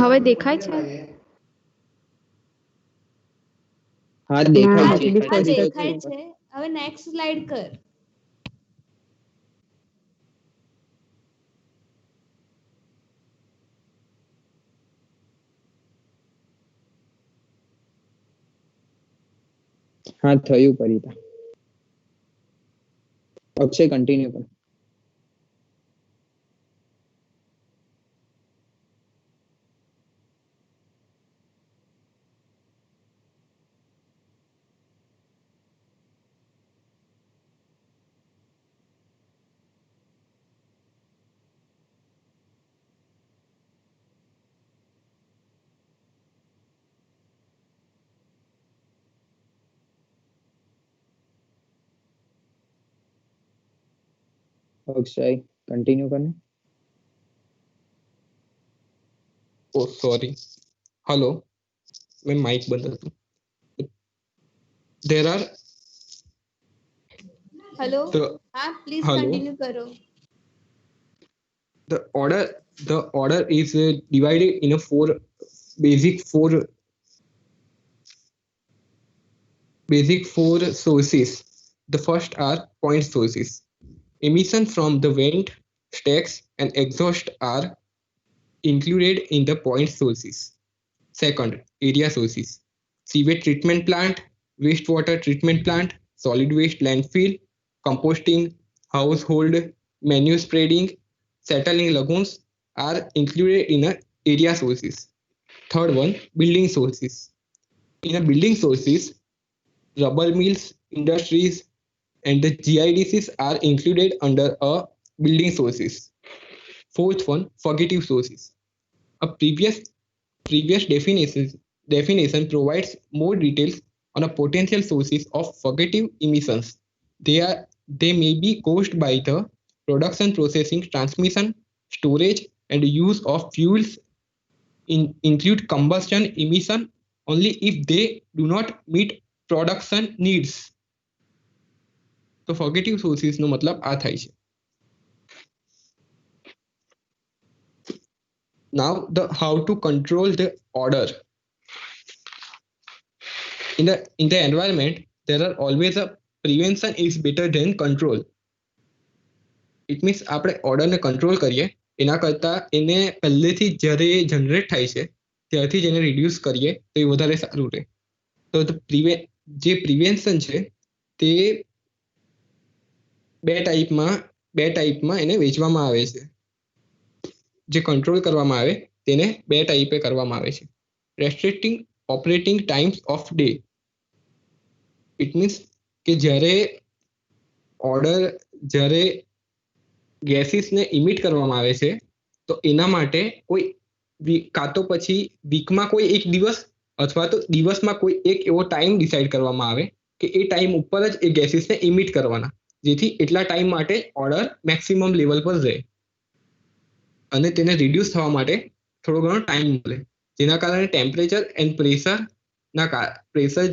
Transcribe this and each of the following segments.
હવે દેખાય છે? હા દેખાય છે હા દેખાય છે. હવે નેક્સ્ટ સ્લાઇડ કર. હા થયું પરિતા. અક્ષય કન્ટિન્યુ કર. अक्षय कंटिन्यू करना. ओ सॉरी. हेलो, मैं माइक बंद कर दूं. देयर आर हेलो The- हाँ प्लीज hello. कंटिन्यू करो. the order is divided in a four sources. The first are point sources. Emission from the vent, stacks, and exhaust are included in the point sources. Second, area sources. Sewage treatment plant, wastewater treatment plant, solid waste landfill, composting, household manure spreading, settling lagoons are included in a area sources. Third one, building sources. In a building sources, rubber mills, industries, and the GIDCs are included under a building sources. Fourth one, fugitive sources. A previous definition provides more details on a potential sources of fugitive emissions. They may be caused by the production, processing, transmission, storage, and use of fuels. Include combustion emission only if they do not meet production needs. तो fugitive sources નો મતલબ આ થાય છે. Now the how to control the order. In the environment, there are always a prevention is better than control. It means આપણે order ને control કરીએ એના કરતા એને પહેલેથી જ્યારે જનરેટ થાય છે ત્યારથી જ એને reduce કરીએ તો એ વધારે સારું રહે. તો જે પ્રિવેન્શન છે તે બે ટાઈપમાં એને વેચવામાં આવે છે. જે કંટ્રોલ કરવામાં આવે તેને બે ટાઈપે કરવામાં આવે છે. Restricting operating times of day. It means કે જ્યારે ગેસીસને ઇમિટ કરવામાં આવે છે તો એના માટે કોઈ કાં તો પછી વીકમાં કોઈ એક દિવસ અથવા તો દિવસમાં કોઈ એક એવો ટાઈમ ડિસાઈડ કરવામાં આવે કે એ ટાઈમ ઉપર જ એ ગેસીસને ઇમિટ કરવાના, જેથી એટલા ટાઈમ માટે ઓર્ડર મેક્સિમમ લેવલ પર રહે અને તેને રિડ્યુસ થવા માટે થોડો ઘણો ટાઈમ મળે, જેના કારણે ટેમ્પરેચર એન્ડ પ્રેશર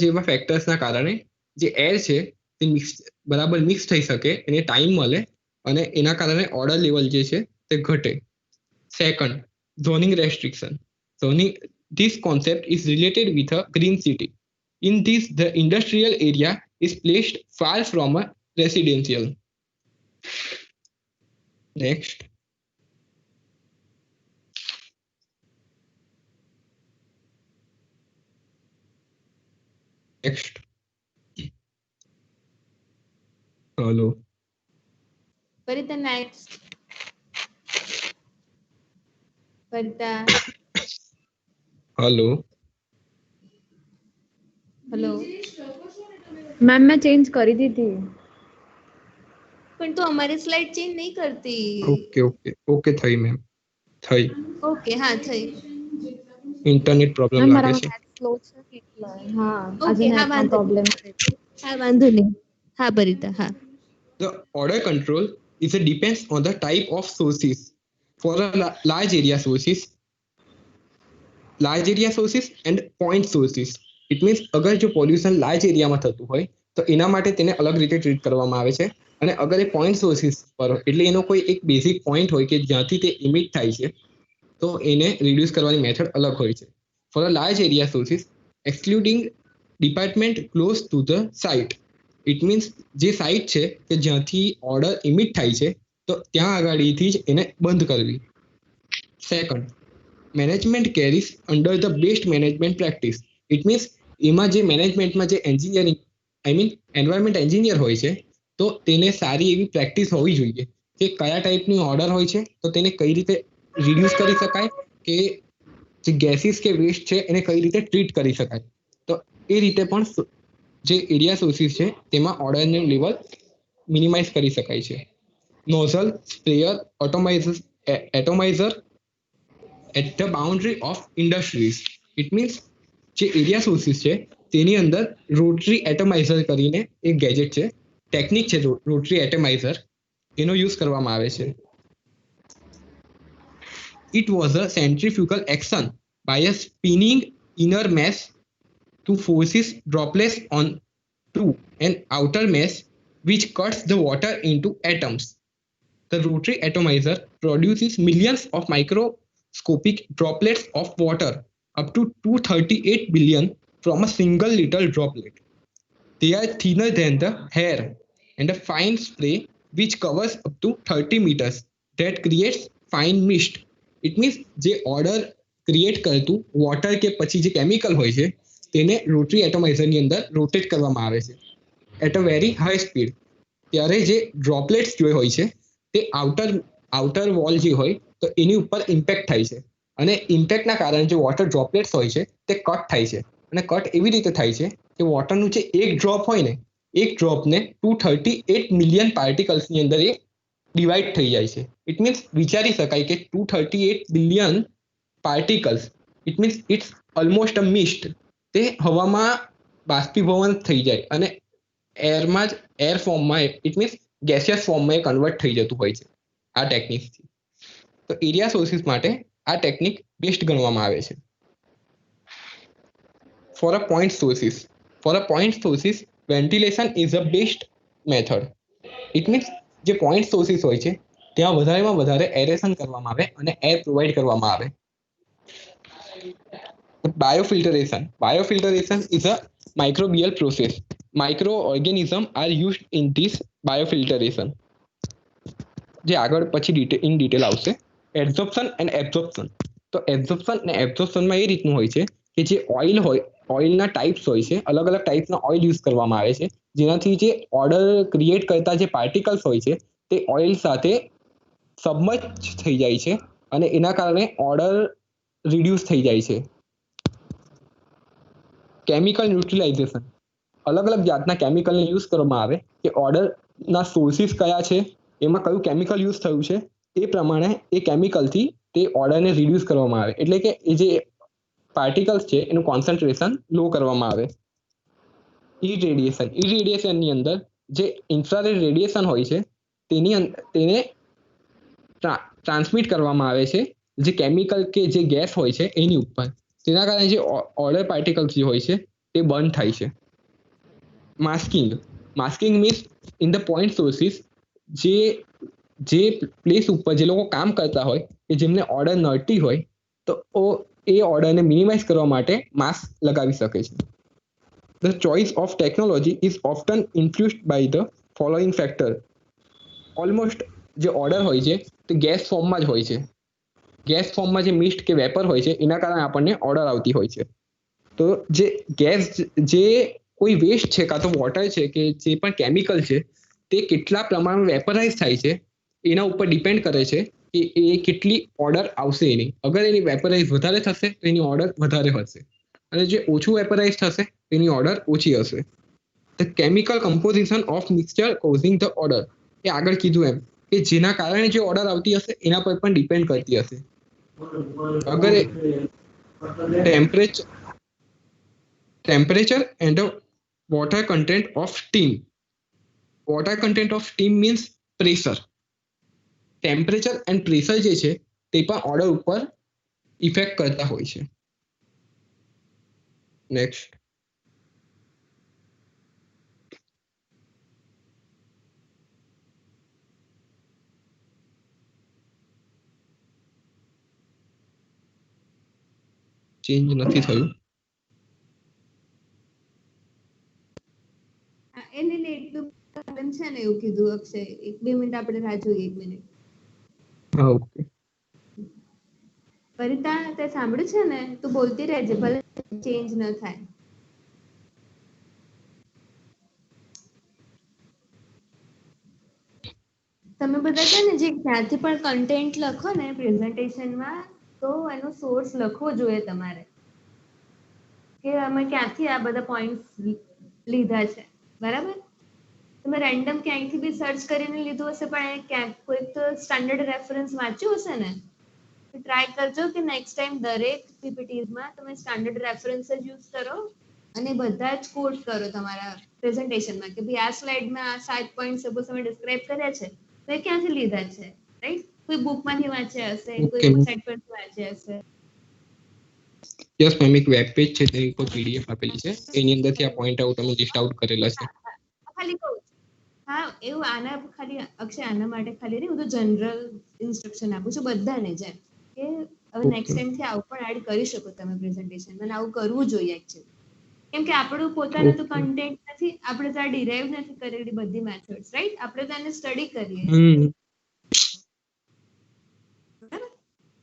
જેવા ફેક્ટર્સના કારણે જે એર છે તે બરાબર મિક્સ થઈ શકે, એને ટાઈમ મળે અને એના કારણે ઓર્ડર લેવલ જે છે તે ઘટે. Second, zoning restriction. This concept is related with a green city. In this, the industrial area is placed far from a residential. Next. Hello. Parita next. Parita. Hello. Hello ma'am मैं change करी दी थी. પણ તું અમારી slide change નહીં કરતી. Okay થઈ ma'am. થઈ. ઓકે હા થઈ. ઇન્ટરનેટ પ્રોબ્લેમ મેમ લાગે મારા છે. નેટ સ્લો છે એટલે હા આજે ઓકે હા નેટનો વાંધો પ્રોબ્લેમ છે. હા વાંધો નહીં. હા પરિતા હા. The order control is a depends on the type of sources. For a large area sources and point sources. It means અગર જો પોલ્યુશન લાર્જ એરિયામાં થતું હોય તો એના માટે તેને અલગ રીતે ટ્રીટ કરવામાં આવે છે, અને અગર એ પોઈન્ટ સોર્સિસ પર એટલે એનો કોઈ એક બેઝિક પોઈન્ટ હોય કે જ્યાંથી તે ઇમિટ થાય છે તો એને રિડ્યુસ કરવાની મેથડ અલગ હોય છે. For a large area sources excluding department close to the site, it means જે સાઇટ છે કે જ્યાંથી ઓર્ડર ઇમિટ થાય છે તો ત્યાં આગળથી જ એને બંધ કરવી. Second, management carries under the best management practice. It means એમાં જે મેનેજમેન્ટમાં જે એન્જિનિયરિંગ એન્વાયરમેન્ટ એન્જિનિયર હોય છે તો તેને સારી એવી પ્રેક્ટિસ હોવી જોઈએ કે કયા ટાઈપની ઓર્ડર હોય છે તો તેને કઈ રીતે રિડ્યુસ કરી શકાય, કે જે ગેસીસ કે વેસ્ટ છે એને કઈ રીતે ટ્રીટ કરી શકાય. તો એ રીતે પણ જે એરિયા સોર્સિસ છે તેમાં ઓર્ડરનું લેવલ મિનિમાઇઝ કરી શકાય છે. Nozzle, sprayer, atomizer at the boundary of industries. It means જે એરિયા સોર્સિસ છે તેની અંદર રોટરી એટોમાઇઝર કરીને એક ગેજેટ છે, ટેકનિક છે રોટરી એટોમાઇઝર, એનો યુઝ કરવામાં આવે છે. It was a centrifugal action by a spinning inner mesh to forces droplets onto an outer mesh which cuts the water into atoms. The rotary atomizer produces millions of microscopic droplets of water, up to 238 billion from a single little droplet. They are thinner than the hair and a fine spray which covers up to 30 meters that creates fine mist. It means જે order create કરતું water કે પછી જે chemical હોય છે તેને rotary એટોમાઇઝરની અંદર rotate કરવામાં આવે છે at a very high speed. ત્યારે જે ડ્રોપલેટ્સ જે હોય છે તે આઉટર વોલ જે હોય તો એની ઉપર ઇમ્પેક્ટ થાય છે અને ઇમ્પેક્ટના કારણે જે વોટર ડ્રોપલેટ્સ હોય છે તે કટ થાય છે અને કટ એવી રીતે થાય છે કે વોટરનું જે એક ડ્રોપ હોય ને એક ડ્રોપને 238 મિલિયન પાર્ટિકલ્સની અંદર એ ડિવાઈડ થઈ જાય છે. ઇટ મીન્સ વિચારી શકાય કે 238 billion particles, it means it's almost a mist, તે હવામાં બાષ્પીભવન થઈ જાય અને એરમાં જ એર ફોર્મમાં ઇટ મીન્સ ગેસિયસ ફોર્મમાં એ કન્વર્ટ થઈ જતું હોય છે આ ટેકનિકથી. તો એરિયા સોર્સિસ માટે આ ટેકનિક બેસ્ટ ગણવામાં આવે છે. For a point sources ventilation is a best method. It means જે પોઈન્ટ સોર્સિસ હોય છે ત્યાં વધારેમાં વધારે એરેશન કરવામાં આવે અને એર પ્રોવાઈડ કરવામાં આવે. Biofiltration is a microbial process. Microorganisms are used in this biofiltration. જે આગળ પછી ઇન ડિટેલ આવશે. Absorption and absorption. તો એબ્ઝોર્પ્શન અને એબ્ઝોર્પ્શનમાં એ રીતનું હોય છે કે જે ઓઇલ હોય, ઓઇલના ટાઈપ્સ હોય છે, અલગ અલગ ટાઈપના ઓઇલ યુઝ કરવામાં આવે છે જેનાથી જે ઓર્ડર ક્રિએટ કરતા જે પાર્ટિકલ્સ હોય છે તે ઓઇલ સાથે સબમર્જ થઈ જાય છે અને એના કારણે ઓર્ડર રિડ્યુસ થઈ જાય છે. કેમિકલ ન્યુટ્રલાઇઝેશન. અલગ અલગ જાતના કેમિકલને યુઝ કરવામાં આવે કે ઓર્ડરના સોર્સિસ કયા છે, એમાં કયું કેમિકલ યુઝ થયું છે એ પ્રમાણે એ કેમિકલથી તે ઓર્ડરને રિડ્યુસ કરવામાં આવે, એટલે કે એ જે પાર્ટિકલ્સ છે એનું કોન્સન્ટ્રેશન લો કરવામાં આવે. ઇરેડિયેશનની અંદર જે ઇન્ફ્રારેડ રેડિયેશન હોય છે તેને ટ્રાન્સમિટ કરવામાં આવે છે જે કેમિકલ કે જે ગેસ હોય છે એની ઉપર. તેના કારણે જે ઓર્ડર પાર્ટિકલ્સ જે હોય છે તે બર્ન થાય છે. Masking means in the point sources જે પ્લેસ ઉપર જે લોકો કામ કરતા હોય કે જેમને ઓર્ડર નડતી હોય તો એ ઓર્ડરને મિનિમાઇઝ કરવા માટે માસ્ક લગાવી શકે છે. The choice of technology is often influenced by the following factor. Almost જે ઓર્ડર હોય છે તે ગેસ ફોર્મમાં જ હોય છે. ગેસ ફોર્મમાં જે મિસ્ટ કે વેપર હોય છે એના કારણે આપણને ઓર્ડર આવતી હોય છે. તો જે ગેસ જે કોઈ વેસ્ટ છે કાં તો વોટર છે કે જે પણ કેમિકલ છે તે કેટલા પ્રમાણમાં વેપરાઇઝ થાય છે એના ઉપર ડિપેન્ડ કરે છે કે એ કેટલી ઓર્ડર આવશે એની. અગર એની વેપરાઇઝ વધારે થશે તો એની ઓર્ડર વધારે હશે અને જે ઓછું વેપરાઇઝ થશે એની ઓર્ડર ઓછી હશે. The chemical composition of mixture causing the odour. એ આગળ કીધું એમ કે જેના કારણે જે ઓર્ડર આવતી હશે એના પર પણ ડિપેન્ડ કરતી હશે. અગર temperature and water content of steam. Water content of steam means pressure. Temperature and pressure જે છે તે પણ ઓર્ડર ઉપર ઇફેક્ટ કરતા હોય છે. નેક્સ્ટ, ચેન્જ નથી થયું. એને ને એટલું કારણ છે ને એવું કીધું અક્ષય. 1-2 મિનિટ આપણે રાહ જોઈએ 1 મિનિટ. હા ઓકે. પરિતા તે સાંભળ્યું છે ને? તું બોલતી રહેજે ભલે ચેન્જ ન થાય. તમે બધા છે ને જે ક્યાંથી પણ કન્ટેન્ટ લખો ને પ્રેઝન્ટેશનમાં તો એનો સોર્સ લખવો જોઈએ તમારે કે અમે ક્યાંથી આ બધા પોઈન્ટ્સ લીધા છે બરાબર. તમે રેન્ડમ ક્યાંયથી બી સર્ચ કરીને લીધું હશે પણ એ ક્યાંક કોઈક તો સ્ટાન્ડર્ડ રેફરન્સ વાંચ્યું હશે ને. ટ્રાય કરજો કે નેક્સ્ટ ટાઈમ દરેક પીપીટીઝમાં તમે સ્ટાન્ડર્ડ રેફરન્સ જ યુઝ કરો અને બધા જ કોટ કરો તમારા પ્રેઝન્ટેશનમાં કે ભાઈ આ સ્લાઇડમાં આ 7 પોઈન્ટ સપોઝ તમે ડિસ્ક્રાઇબ કર્યા છે તો એ ક્યાંથી લીધા છે રાઈટ. કોઈ બુકમાંથી વાંચ્યા હશે કોઈ Okay. સાઇટ પરથી વાંચ્યા હશે. યસ મેમ, એક વેબ પેજ છે તેની ઉપર પીડીએફ આપેલી છે એની અંદરથી આ પોઈન્ટ આઉટ અમે લિસ્ટ આઉટ કરેલા છે. ખાલી કહું છું. હા એવું આના ખાલી અક્ષય આના માટે ખાલી નહીં હું તો જનરલ ઇન્સ્ટ્રક્શન આપું છું બધાને જેમ કે હવે નેક્સ્ટ ટાઈમ થી આવું પણ એડ કરી શકો તમે પ્રેઝન્ટેશનમાં અને આવું કરવું જોઈએ એકચ્યુઅલી. કેમ કે આપણું પોતાનું તો Okay. કન્ટેન્ટ નથી આપણે તો આ ડિરાઈવ નથી કરેલી બધી મેથડ્સ રાઈટ આપણે તો એને સ્ટડી કરીએ બરાબર.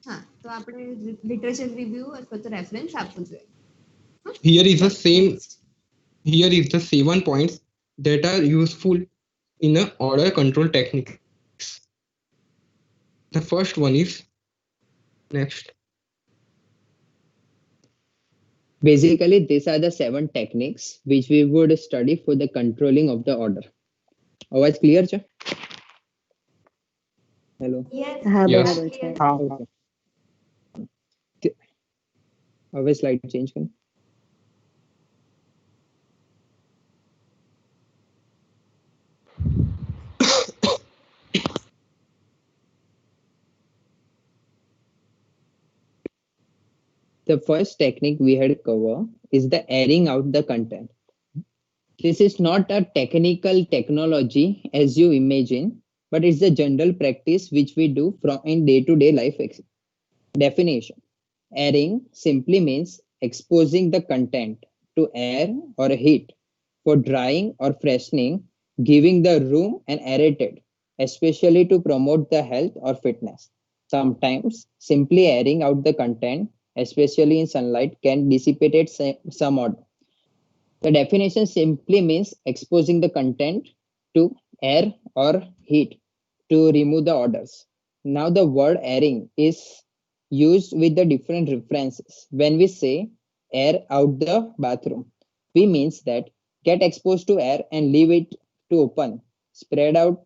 હા તો આપણે લિટરેચર રિવ્યુ અથવા તો રેફરન્સ આપવું જોઈએ. Here is the same. Next. Here is the 7 points that are useful in a order control techniques. The first one is next. Basically, these are the 7 techniques which we would study for the controlling of the order. અવાજ clear છે? Hello. Yes. હા Yes. બરાબર છે. Clear. Okay. હવે slide change કરો. The first technique we had covered is the airing out the content. This is not a technical technology as you imagine, but it's a general practice which we do from in day-to-day life. Definition: airing simply means exposing the content to air or heat for drying or freshening, giving the room an aerated, especially to promote the health or fitness. Sometimes simply airing out the content, especially in sunlight, can dissipate some odor. The definition simply means exposing the content to air or heat to remove the odors. Now the word airing is used with the different references. When we say air out the bathroom, we means that get exposed to air and leave it to open, spread out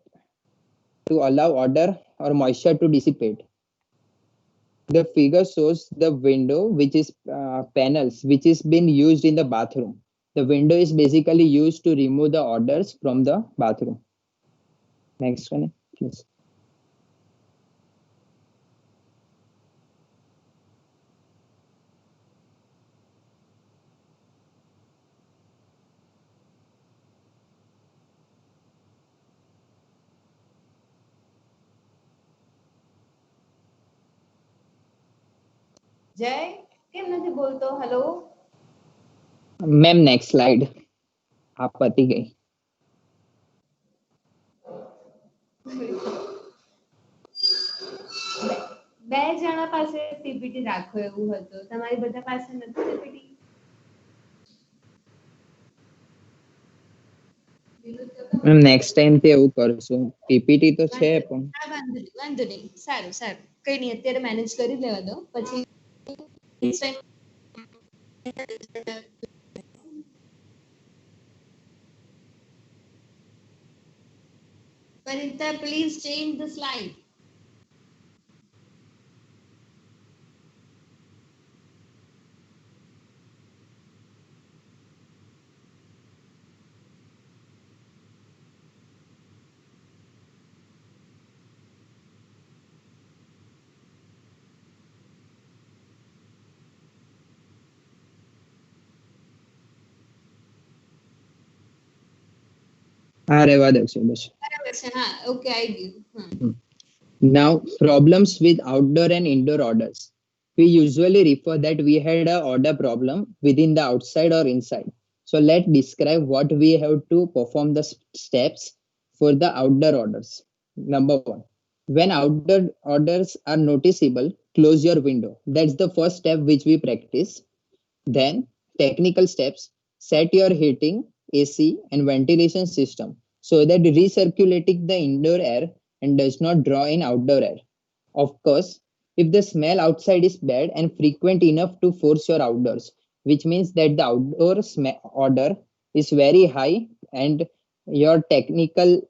to allow odor or moisture to dissipate. The figure shows the window, which is panels, which is been used in the bathroom. The window is basically used to remove the odors from the bathroom. Next one, please. જય કેમ નથી બોલતો? Hello. Ma'am, next slide. आप पति गई. બે જણા પાસે પીપીટી રાખો એવું હતું તમારી બધા પાસે નથી પીપીટી. મેમ નેક્સ્ટ ટાઈમ થી એવું કરશું. પીપીટી તો છે પણ હા વાંધો નહીં સારું સારું કઈ નહીં અત્યારે મેનેજ કરી લેવા દો પછી next time Parita, please change the slide. આ રહેવા દઉં છું બસ. બરાબર છે હા ઓકે આવી ગયું. Now, problems with outdoor and indoor odors. we usually refer that we had a order problem within the outside or inside. So let's describe what we have to perform the steps for the outdoor orders. Number one, when outdoor orders are noticeable, close your window. That's the first step which we practice. Then technical steps, set your heating, AC and ventilation system so that recirculating the indoor air and does not draw in outdoor air. Of course, if the smell outside is bad and frequent enough to force your outdoors, which means that the outdoor order is very high and your technical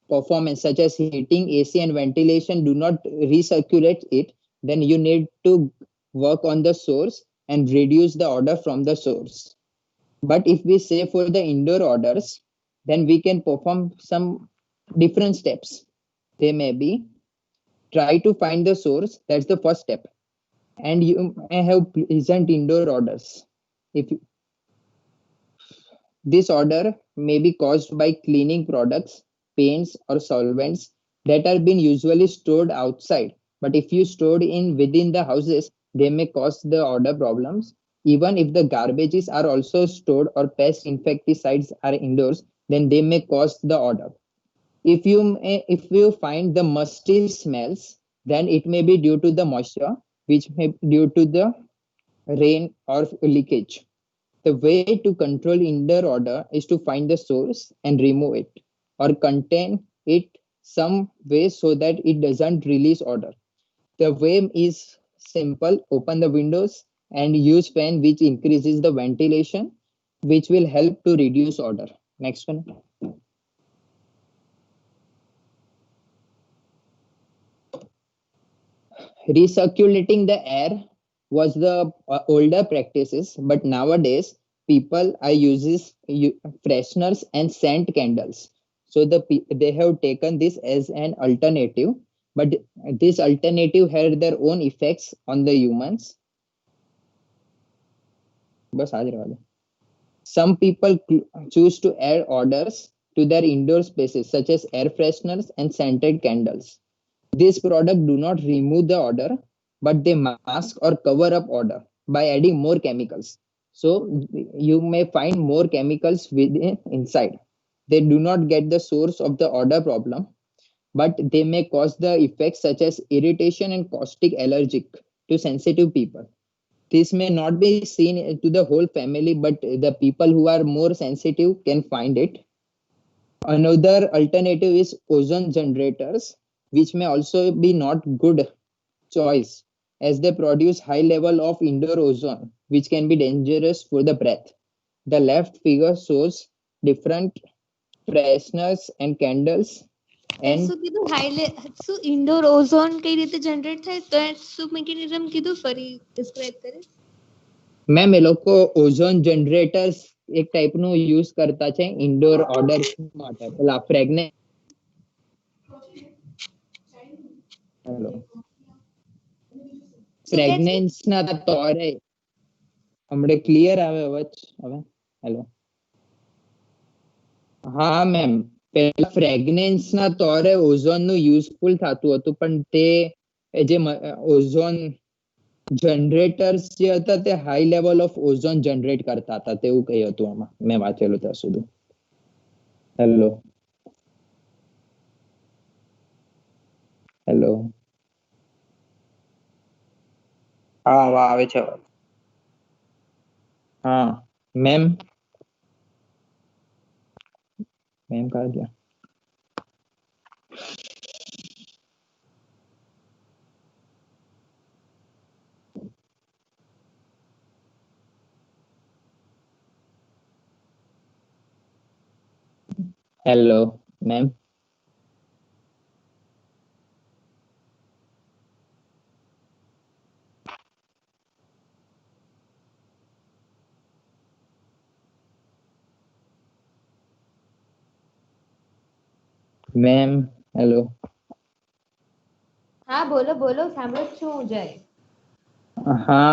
performance such as heating, AC and ventilation do not recirculate it, then you need to work on the source and reduce the order from the source. But if we say for the indoor orders, then we can perform some different steps. They may be try to find the source. That's the first step. And you may have pleasant indoor orders. If you, this order may be caused by cleaning products, paints or solvents that are being usually stored outside. But if you stored in within the houses, they may cause the odor problems. Even if the garbages are also stored or pest insecticides are indoors, then they may cause the odor. If you find the musty smells, then it may be due to the moisture, which may be due to the rain or leakage. The way to control indoor odor is to find the source and remove it or contain it some way so that it doesn't release odor. The way is simple. Open the windows and use fan which increases the ventilation, which will help to reduce odor. Next one. Recirculating the air was the older practices, but nowadays people are uses fresheners and scent candles. So they have taken this as an alternative, but this alternative had their own effects on the humans. Some people choose to add odors to their indoor spaces, such as air fresheners and scented candles. These products do not remove the odor, but they mask or cover up odor by adding more chemicals. So you may find more chemicals within inside. They do not get the source of the odor problem, but they may cause the effects such as irritation and caustic allergic to sensitive people. This may not be seen to the whole family, but the people who are more sensitive can find it. Another alternative is ozone generators, which may also be not good choice as they produce high level of indoor ozone, which can be dangerous for the breath. The left figure shows different fresheners and candles. And શું કીધું શું indoor ozone કઈ રીતે generate થાય તો શું mechanism કીધું ફરી ડિસ્ક્રાઇબ કરે મેમ એ લોકો ઓઝોન જનરેટર્સ એક ટાઈપનું યુઝ કરતા છે ઇન્ડોર ઓર્ડર માટે પેલા ફ્રેગ્નેન્સ હેલો ફ્રેગ્નેન્સ ના તોરે હમણે ક્લિયર આવે અવાજ હવે હેલો હા મેમ પેલા ફ્રેગ્નેન્સ ના તોરે ઓઝોન નું યુઝફુલ થતું હતું પણ તે જે ઓઝોન જનરેટર્સ જે હતા તે high level of ozone generate કરતા હતા તેવું કઈ હતું આમાં મેં વાંચેલું ત્યાં સુધી હેલો હેલો હા આવે છે હા મેમ મેમ કहा गया हेलो मैम मैम हेलो હા બોલો બોલો સાંભળો છું હું જાય હા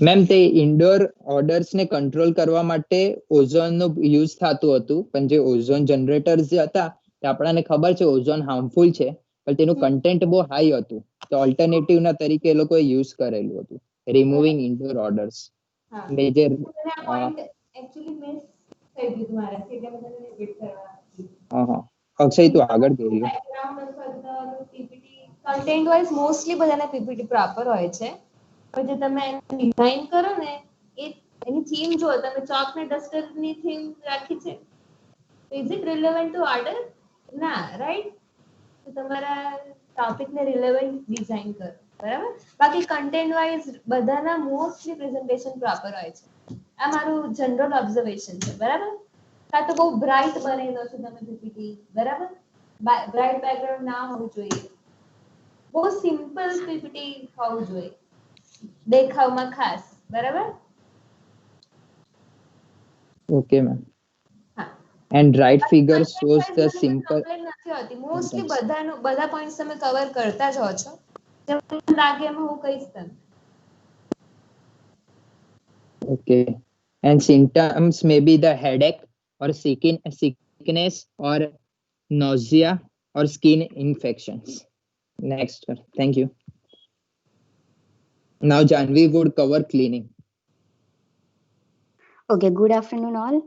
મેમ તે ઇન્ડોર ઓર્ડર્સ ને કંટ્રોલ કરવા માટે ઓઝોન નો યુઝ થતું હતું પણ જે ઓઝોન જનરેટર્સ જે હતા તે આપણને ખબર છે ઓઝોન હાર્મફુલ છે પણ તેનું કન્ટેન્ટ બહુ હાઈ હતું તો તો ઓલ્ટરનેટિવ ના તરીકે એ લોકોએ યુઝ કરેલું હતું રિમૂવિંગ ઇન્ડોર ઓર્ડર્સ હા મેજર પોઈન્ટ એકચ્યુઅલી મિસ થઈ ગયું મારાથી એટલે મેં તને રિપીટ કરવા અક્ષય તું આગળ જઈ રહ્યો બેકગ્રાઉન્ડ અથવા પીપીટી કન્ટેન્ટ વાઇઝ મોસ્ટલી બધાના પીપીટી પ્રોપર હોય છે પણ જે તમે ડિઝાઇન કરો ને એ એની થીમ જો તમે ચોક ને ડસ્ટર ની થીમ રાખી છે is it relevant two order ના રાઈટ તો તમારા ટોપિક ને રિલેવન્ટ ડિઝાઇન કરો બરાબર બાકી કન્ટેન્ટ વાઇઝ બધાના મોસ્ટલી પ્રેઝન્ટેશન પ્રોપર હોય છે આ મારું જનરલ ઓબ્ઝર્વેશન છે બરાબર કાં તો બહુ બ્રાઇટ બનેલો છે તમે પીપીટી બરાબર બ્રાઇટ બેકગ્રાઉન્ડ ના હોવું જોઈએ બહુ સિમ્પલ પીપીટી હોવું જોઈએ દેખાવમાં ખાસ બરાબર okay ma'am હા and right figure shows the simple નથી હોતી મોસ્ટલી બધા પોઈન્ટ્સ તમે કવર કરતા જ હો છો જેમ લાગે એમાં હું કહીશ તમને okay and symptoms may be the headache or sickness or nausea or skin infections. Next, sir. Thank you. Now Janvi would cover cleaning. Okay, good afternoon all.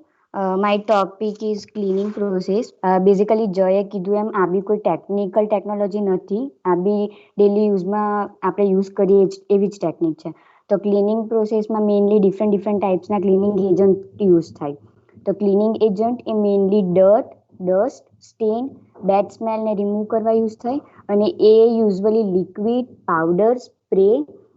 My topic is cleaning process. Basically, જયે કીધું એમ આ બી કોઈ technical technology નથી આ બી daily યુઝમાં આપણે use કરીએ એવી જ technique છે તો ક્લિનિંગ પ્રોસેસમાં મેઇનલી ડિફરન્ટ ટાઈપ્સના ક્લિનિંગ એજન્ટ યુઝ થાય તો ક્લિનિંગ એજન્ટ એ મેઇનલી ડસ્ટ સ્ટેન બેડ સ્મેલને રિમૂવ કરવા યુઝ થાય અને એ usually liquid powder spray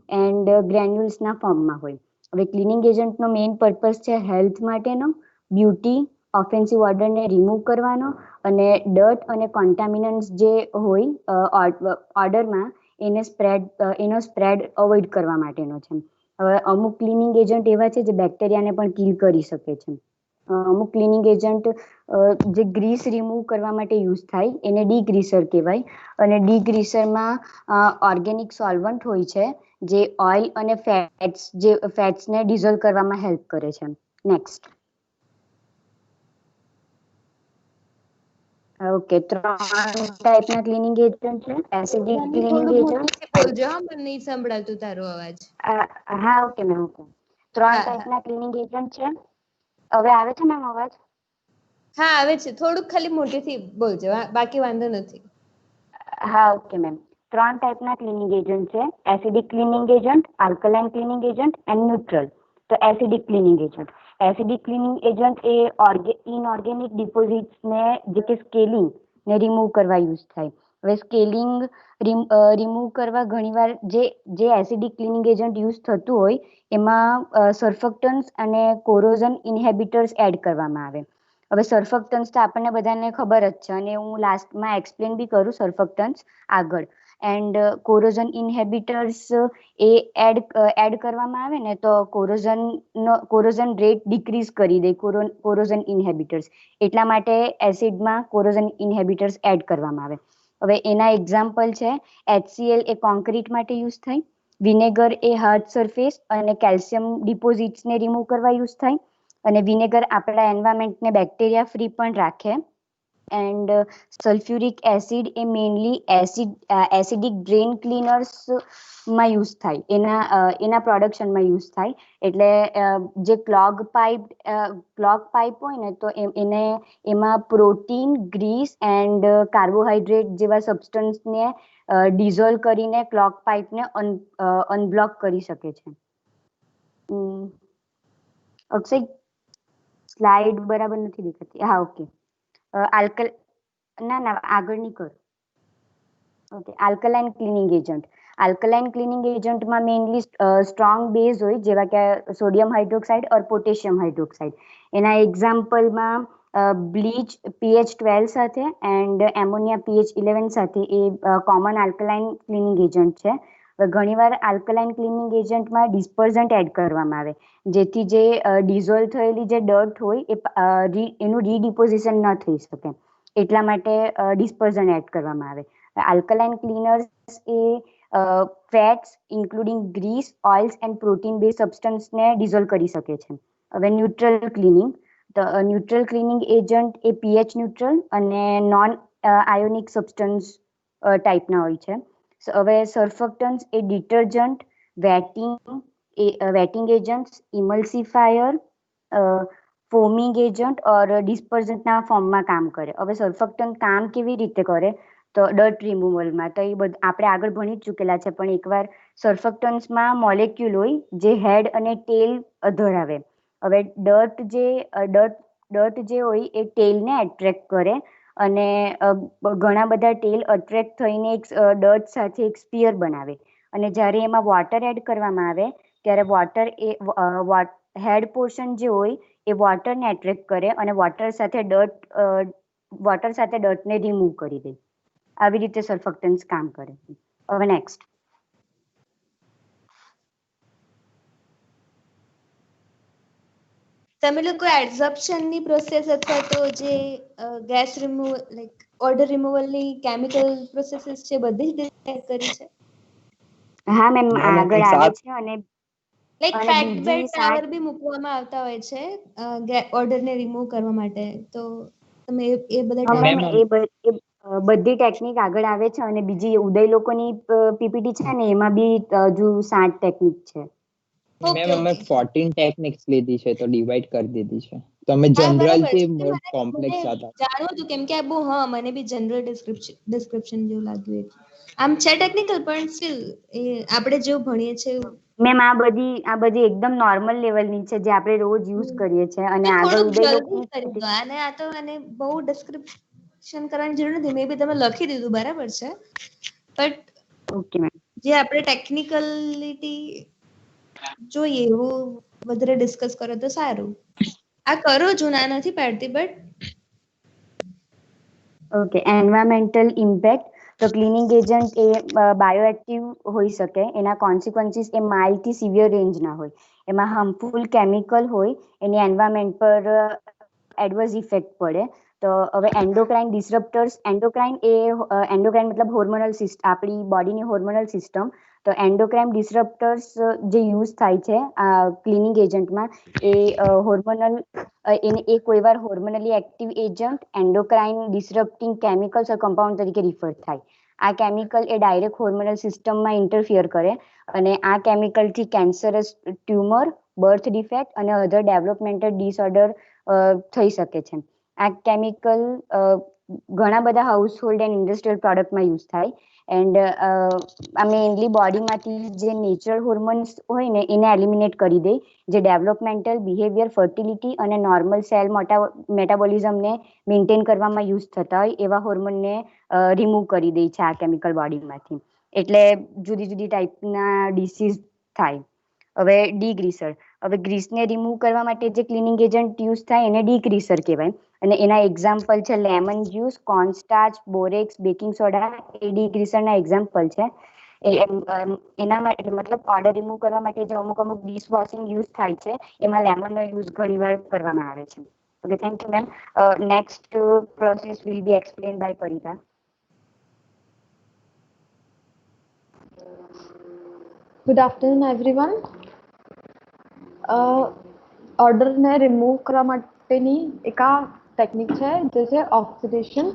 and ગ્રેન્યુલ્સના ફોર્મમાં હોય હવે ક્લિનિંગ એજન્ટનો મેઇન પર્પઝ છે હેલ્થ માટેનો બ્યુટી ઓફેન્સિવ ઓર્ડરને રિમૂવ કરવાનો અને ડર્ટ અને કોન્ટામિનન્ટ્સ જે હોય ઓર્ડરમાં એનો સ્પ્રેડ અવોઇડ કરવા માટેનો છે હવે અમુક ક્લિનિંગ એજન્ટ એવા છે જે બેક્ટેરિયાને પણ કિલ કરી શકે છે અમુક ક્લિનિંગ એજન્ટ જે ગ્રીસ રિમૂવ કરવા માટે યુઝ થાય એને ડીગ્રીસર કહેવાય અને ડીગ્રીસરમાં ઓર્ગેનિક સોલ્વન્ટ હોય છે જે ઓઇલ અને ફેટ્સને ડિઝોલ્વ કરવામાં હેલ્પ કરે છે નેક્સ્ટ ઓકે 3 ટાઈપના ક્લિનિંગ એજન્ટ છે એસિડિક ક્લિનિંગ એજન્ટ બોલજો હા મને નહીં સંભળાતું તારો અવાજ હા ઓકે મેમ ઓકે 3 ટાઈપના ક્લિનિંગ એજન્ટ છે હવે આવે છે મેમ અવાજ હા આવે છે થોડુંક ખાલી મોટેથી બોલજો બાકી વાંધો નથી હા ઓકે મેમ 3 ટાઈપના ક્લિનિંગ એજન્ટ છે acidic cleaning agent alkaline cleaning agent and neutral તો acidic cleaning agent acidic cleaning agent એ ઇનઓર્ગેનિક ડિપોઝિટ્સને જે કે સ્કેલિંગ ને રિમૂવ કરવા યુઝ થાય હવે સ્કેલિંગ રિમૂવ કરવા ઘણીવાર જે એસિડિક ક્લિનિંગ એજન્ટ યુઝ થતું હોય એમાં સર્ફેક્ટન્ટ્સ અને કોરોઝન ઇન્હિબિટર્સ એડ કરવામાં આવે હવે સર્ફેક્ટન્ટ્સ તો આપણને બધાને ખબર જ છે અને હું લાસ્ટમાં એક્સપ્લેન બી કરું સર્ફેક્ટન્ટ્સ આગળ એન્ડ કોરોઝન ઇન્હિબિટર્સ એ એડ કરવામાં આવે ને તો કોરોઝન રેટ ડિક્રીઝ કરી દે કોરોઝન ઇન્હિબિટર્સ એટલા માટે એસિડમાં કોરોઝન ઇન્હિબિટર્સ એડ કરવામાં આવે હવે એના એક્ઝામ્પલ છે HCl એ કોન્ક્રીટ માટે યુઝ થાય વિનેગર એ હાર્ડ સરફેસ અને કેલ્શિયમ ડિપોઝિટ્સને રિમૂવ કરવા યુઝ થાય અને વિનેગર આપણા એન્વાયરમેન્ટને બેક્ટેરિયા ફ્રી પણ રાખે એન્ડ સલ્ફ્યુરિક એસિડ એ મેઇનલી એસિડિક ડ્રેન ક્લીનર્સમાં યુઝ થાય એના પ્રોડક્શનમાં યુઝ થાય એટલે જે ક્લોગ પાઇપ હોય ને તો એમાં પ્રોટીન ગ્રીસ એન્ડ કાર્બોહાઈડ્રેટ જેવા સબસ્ટન્સને ડિઝોલ્વ કરીને ક્લોગ પાઇપને અનબ્લોક કરી શકે છે અક્ષય સ્લાઇડ બરાબર નથી દેખાતી હા ઓકે ના આગળની કર ઓકે આલ્કલાઇન ક્લિનિંગ એજન્ટમાં મેઇનલી સ્ટ્રોંગ બેઝ હોય જેવા કે sodium hydroxide or potassium hydroxide એના એક્ઝામ્પલમાં બ્લીચ pH 12 સાથે એન્ડ એમોનિયા pH 11 સાથે એ કોમન આલ્કલાઇન ક્લિનિંગ એજન્ટ છે ઘણીવાર આલ્કલાઇન ક્લિનિંગ એજન્ટમાં ડિસ્પર્ઝન્ટ એડ કરવામાં આવે જેથી જે ડિઝોલ્વ થયેલી જે ડર્ટ હોય એનું રીડિપોઝિશન ન થઈ શકે એટલા માટે ડિસ્પર્ઝન એડ કરવામાં આવે આલ્કલાઇન ક્લીનર્સ એ fats including grease oils and protein base સબસ્ટન્સને ડિઝોલ્વ કરી શકે છે હવે ન્યુટ્રલ ક્લિનિંગ તો ન્યુટ્રલ ક્લિનિંગ એજન્ટ એ pH ન્યુટ્રલ અને નોન આયોનિક સબસ્ટન્સ ટાઈપના હોય છે હવે સર્ફેક્ટન્ટ્સ એ detergent, wetting agents, emulsifier, foaming agent or ડિસ્પર્જન્ટના ફોર્મમાં કામ કરે. હવે સર્ફેક્ટન્ટ કામ કેવી રીતે કરે તો ડર્ટ રિમૂવલમાં તો એ બધું આપણે આગળ ભણી જ ચૂકેલા છે, પણ એકવાર સર્ફેક્ટન્ટ્સમાં મોલેક્યુલ હોય જે હેડ અને ટેલ ધરાવે. હવે ડર્ટ જે હોય એ ટેલને એટ્રેક્ટ કરે અને ઘણા બધા ટેલ અટ્રેક્ટ થઈને એક ડર્ટ સાથે એક સ્પીયર બનાવે, અને જ્યારે એમાં વોટર એડ કરવામાં આવે ત્યારે વોટર એ હેડ પોર્શન જે હોય એ વોટરને એટ્રેક્ટ કરે અને વોટર સાથે ડર્ટને રિમૂવ કરી દે. આવી રીતે સર્ફેક્ટન્ટ્સ કામ કરે. હવે નેક્સ્ટ. તમે લોકો એડઝોર્પ્શનની પ્રોસેસ અથવા તો જે ગેસ રિમૂવલ લાઈક ઓર્ડર રિમૂવલની કેમિકલ પ્રોસેસીસ છે બધી જ કરી છે? હા મેમ, આગળ આવે છે. અને લાઈક પેક્ડ બેડ ટાવર બી મૂકવામાં આવતા હોય છે ઓર્ડરને રિમૂવ કરવા માટે, તો તમે એ બધા બધી ટેકનિક આગળ આવે છે, અને બીજી ઉદય લોકોની પીપીટી છે ને એમાં બી હજુ 7 ટેકનિક છે. મેમ અમે 14 ટેકનિક્સ લીધી છે તો ડિવાઈડ કરી દીધી છે, તો અમે જનરલ થી મોર કોમ્પ્લેક્સ હતા. જાણવું હતું કેમ કે આ બહુ મને બી જનરલ ડિસ્ક્રિપ્શન જેવું લાગ્યું. આમ છે ટેકનિકલ પણ સ્ટીલ એ આપણે જેવું ભણીએ છીએ. મેમ આ બધી એકદમ નોર્મલ લેવલની છે જે આપણે રોજ યુઝ કરીએ છીએ, અને આગળ ઉદય લોકો અને આ તો મને બહુ ડિસ્ક્રિપ્શન કરવાની જરૂર નથી, મે બી તમે લખી દીધું બરાબર છે, બટ ઓકે મેમ, જે આપણે ટેકનિકલિટી જોઈએ એવું વધારે ડિસ્કસ કરો તો સારું. આ કરો છું, ના નથી પાડતી, બટ ઓકે. Environmental impact. તો ક્લિનિંગ એજન્ટ એ બાયોએક્ટિવ હોઈ શકે, એના કોન્સિક્વન્સીસ એ માઇલ્ડ થી સિવિયર રેન્જના હોય, એમાં હાર્મફુલ કેમિકલ હોય, એની એન્વાયરમેન્ટ પર એડવર્સ ઇફેક્ટ પડે. તો હવે એન્ડોક્રાઇન ડિસરપ્ટર્સ. એન્ડોક્રાઇન મતલબ હોર્મોનલ સિસ્ટમ, આપણી બોડીની હોર્મોનલ સિસ્ટમ. તો એન્ડોક્રાઇન ડિસરપ્ટર્સ જે યુઝ થાય છે ક્લિનિંગ એજન્ટમાં એ કોઈ વાર હોર્મોનલી એક્ટિવ એજન્ટ, એન્ડોક્રાઇન ડિસરપ્ટિંગ કેમિકલ્સ ઓર કમ્પાઉન્ડ તરીકે રિફર થાય. આ કેમિકલ એ ડાયરેક્ટ હોર્મોનલ સિસ્ટમમાં ઇન્ટરફિયર કરે, અને આ કેમિકલથી કેન્સરસ ટ્યુમર, બર્થ ડિફેક્ટ અને અધર ડેવલપમેન્ટલ ડિસઓર્ડર થઈ શકે છે. આ કેમિકલ ઘણા બધા હાઉસહોલ્ડ એન્ડ ઇન્ડસ્ટ્રીયલ પ્રોડક્ટમાં યુઝ થાય, એન્ડ આ મેઇનલી બોડીમાંથી જે નેચરલ હોર્મોન્સ હોય ને એને એલિમિનેટ કરી દે, જે ડેવલપમેન્ટલ, બિહેવિયર, ફર્ટિલિટી અને નોર્મલ સેલ મેટાબોલિઝમને મેન્ટેન કરવામાં યુઝ થતા હોય એવા હોર્મોનને રિમૂવ કરી દે છે આ કેમિકલ બોડીમાંથી. એટલે જુદી જુદી ટાઈપના ડિસીઝ થાય. હવે ડીગ્રીસર. હવે ગ્રીસને રિમૂવ કરવા માટે જે ક્લિનિંગ એજન્ટ યુઝ થાય એને ડીગ્રીસર કહેવાય, અને એના એક્ઝામ્પલ છે lemon juice, cornstarch, borax, baking soda. એ ડીગ્રીસરના એક્ઝામ્પલ છે. એના માટે મતલબ ઓર્ડર રિમૂવ કરવા માટે જે અમુક ડિશ વોશિંગ યુઝ થાય છે એમાં લેમનનો યુઝ ઘણીવાર કરવામાં આવે છે. Okay, thank you ma'am. Next process will be explain by Parita. Good afternoon everyone. ઓર્ડરને રિમૂવ કરવા માટેની એક આ ટેકનિક છે જે છે oxidation.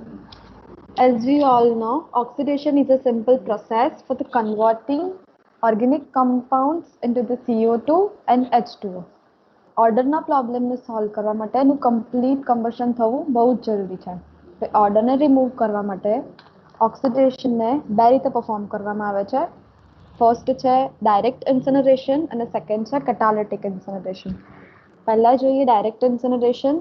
As we all know, oxidation is a simple process for the converting organic compounds into the CO2 and H2O. ઓર્ડરના પ્રોબ્લેમને સોલ્વ કરવા માટે એનું કમ્પ્લીટ કમ્બશન થવું બહુ જ જરૂરી છે. ઓર્ડરને રિમૂવ કરવા માટે ઓક્સિડેશનને બે રીતે પરફોર્મ કરવામાં આવે છે. ફર્સ્ટ છે ડાયરેક્ટ ઇન્સિનરેશન અને સેકન્ડ છે કેટાલિટિક ઇન્સિનરેશન. પહેલા જોઈએ ડાયરેક્ટ ઇન્સિનરેશન.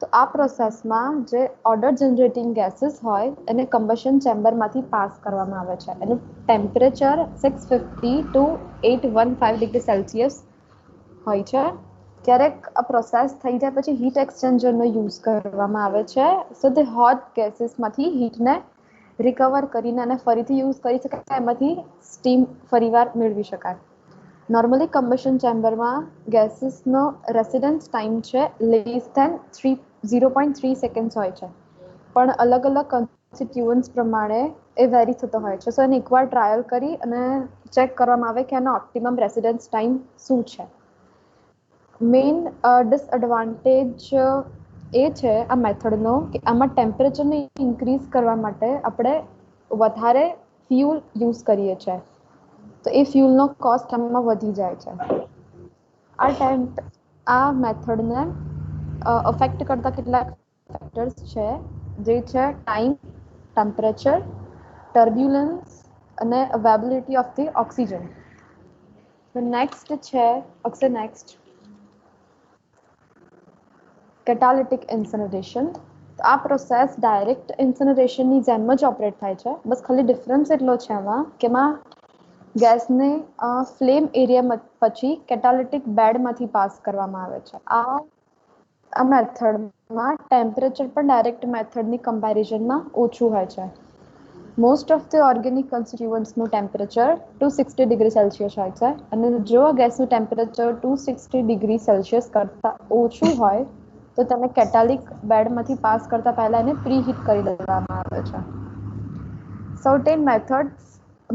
તો આ પ્રોસેસમાં જે ઓર્ડર જનરેટિંગ ગેસીસ હોય એને કમ્બશન ચેમ્બરમાંથી પાસ કરવામાં આવે છે. એનું ટેમ્પરેચર 650 to 815 ડિગ્રી સેલ્સિયસ હોય છે. ક્યારેક આ પ્રોસેસ થઈ જાય પછી હીટ એક્સચેન્જરનો યુઝ કરવામાં આવે છે, સો તે હોટ ગેસીસમાંથી હીટને રિકવર કરીને અને ફરીથી યુઝ કરી શકાય, એમાંથી સ્ટીમ ફરીવાર મેળવી શકાય. નોર્મલી કમ્બશન ચેમ્બરમાં ગેસીસનો રેસિડન્સ ટાઈમ છે લેસ ધેન 0.3 સેકન્ડ્સ હોય છે, પણ અલગ અલગ કોન્સ્ટિટ્યુઅન્ટ્સ પ્રમાણે એ વેરી થતો હોય છે. સો એને એકવાર ટ્રાયલ કરી અને ચેક કરવામાં આવે કે આનો ઓપ્ટિમમ રેસિડન્સ ટાઈમ શું છે. મેઇન ડિસએડવાન્ટેજ એ છે આ મેથડનો કે આમાં ટેમ્પરેચરને ઇન્ક્રીઝ કરવા માટે આપણે વધારે ફ્યુલ યુઝ કરીએ છીએ તો એ ફ્યુલનો કોસ્ટ આમાં વધી જાય છે. આ મેથડને અફેક્ટ કરતા કેટલાક ફેક્ટર્સ છે જે છે ટાઈમ, ટેમ્પરેચર, ટર્બ્યુલન્સ અને availability of the oxygen. Next છે નેક્સ્ટ કેટાલિટિક ઇન્સિનરેશન. આ પ્રોસેસ ડાયરેક્ટ ઇન્સિનરેશનની જેમ જ ઓપરેટ થાય છે, બસ ખાલી ડિફરન્સ એટલો છે આમાં કે એમાં ગેસને ફ્લેમ એરિયા પછી કેટાલિટિક બેડમાંથી પાસ કરવામાં આવે છે. આ મેથડમાં ટેમ્પરેચર પણ ડાયરેક્ટ મેથડની કમ્પેરિઝનમાં ઓછું હોય છે. મોસ્ટ ઓફ ધ ઓર્ગેનિક કન્સ્ટિટ્યુઅન્ટ્સનું ટેમ્પરેચર 260 ડિગ્રી સેલ્સિયસ હોય છે અને જો ગેસનું ટેમ્પરેચર 260 ડિગ્રી સેલ્સિયસ કરતાં ઓછું હોય તો તેને કેટાલિક બેડમાંથી પાસ કરતા પહેલા એને પ્રીહીટ કરી દેવામાં આવે છે. સર્ટેન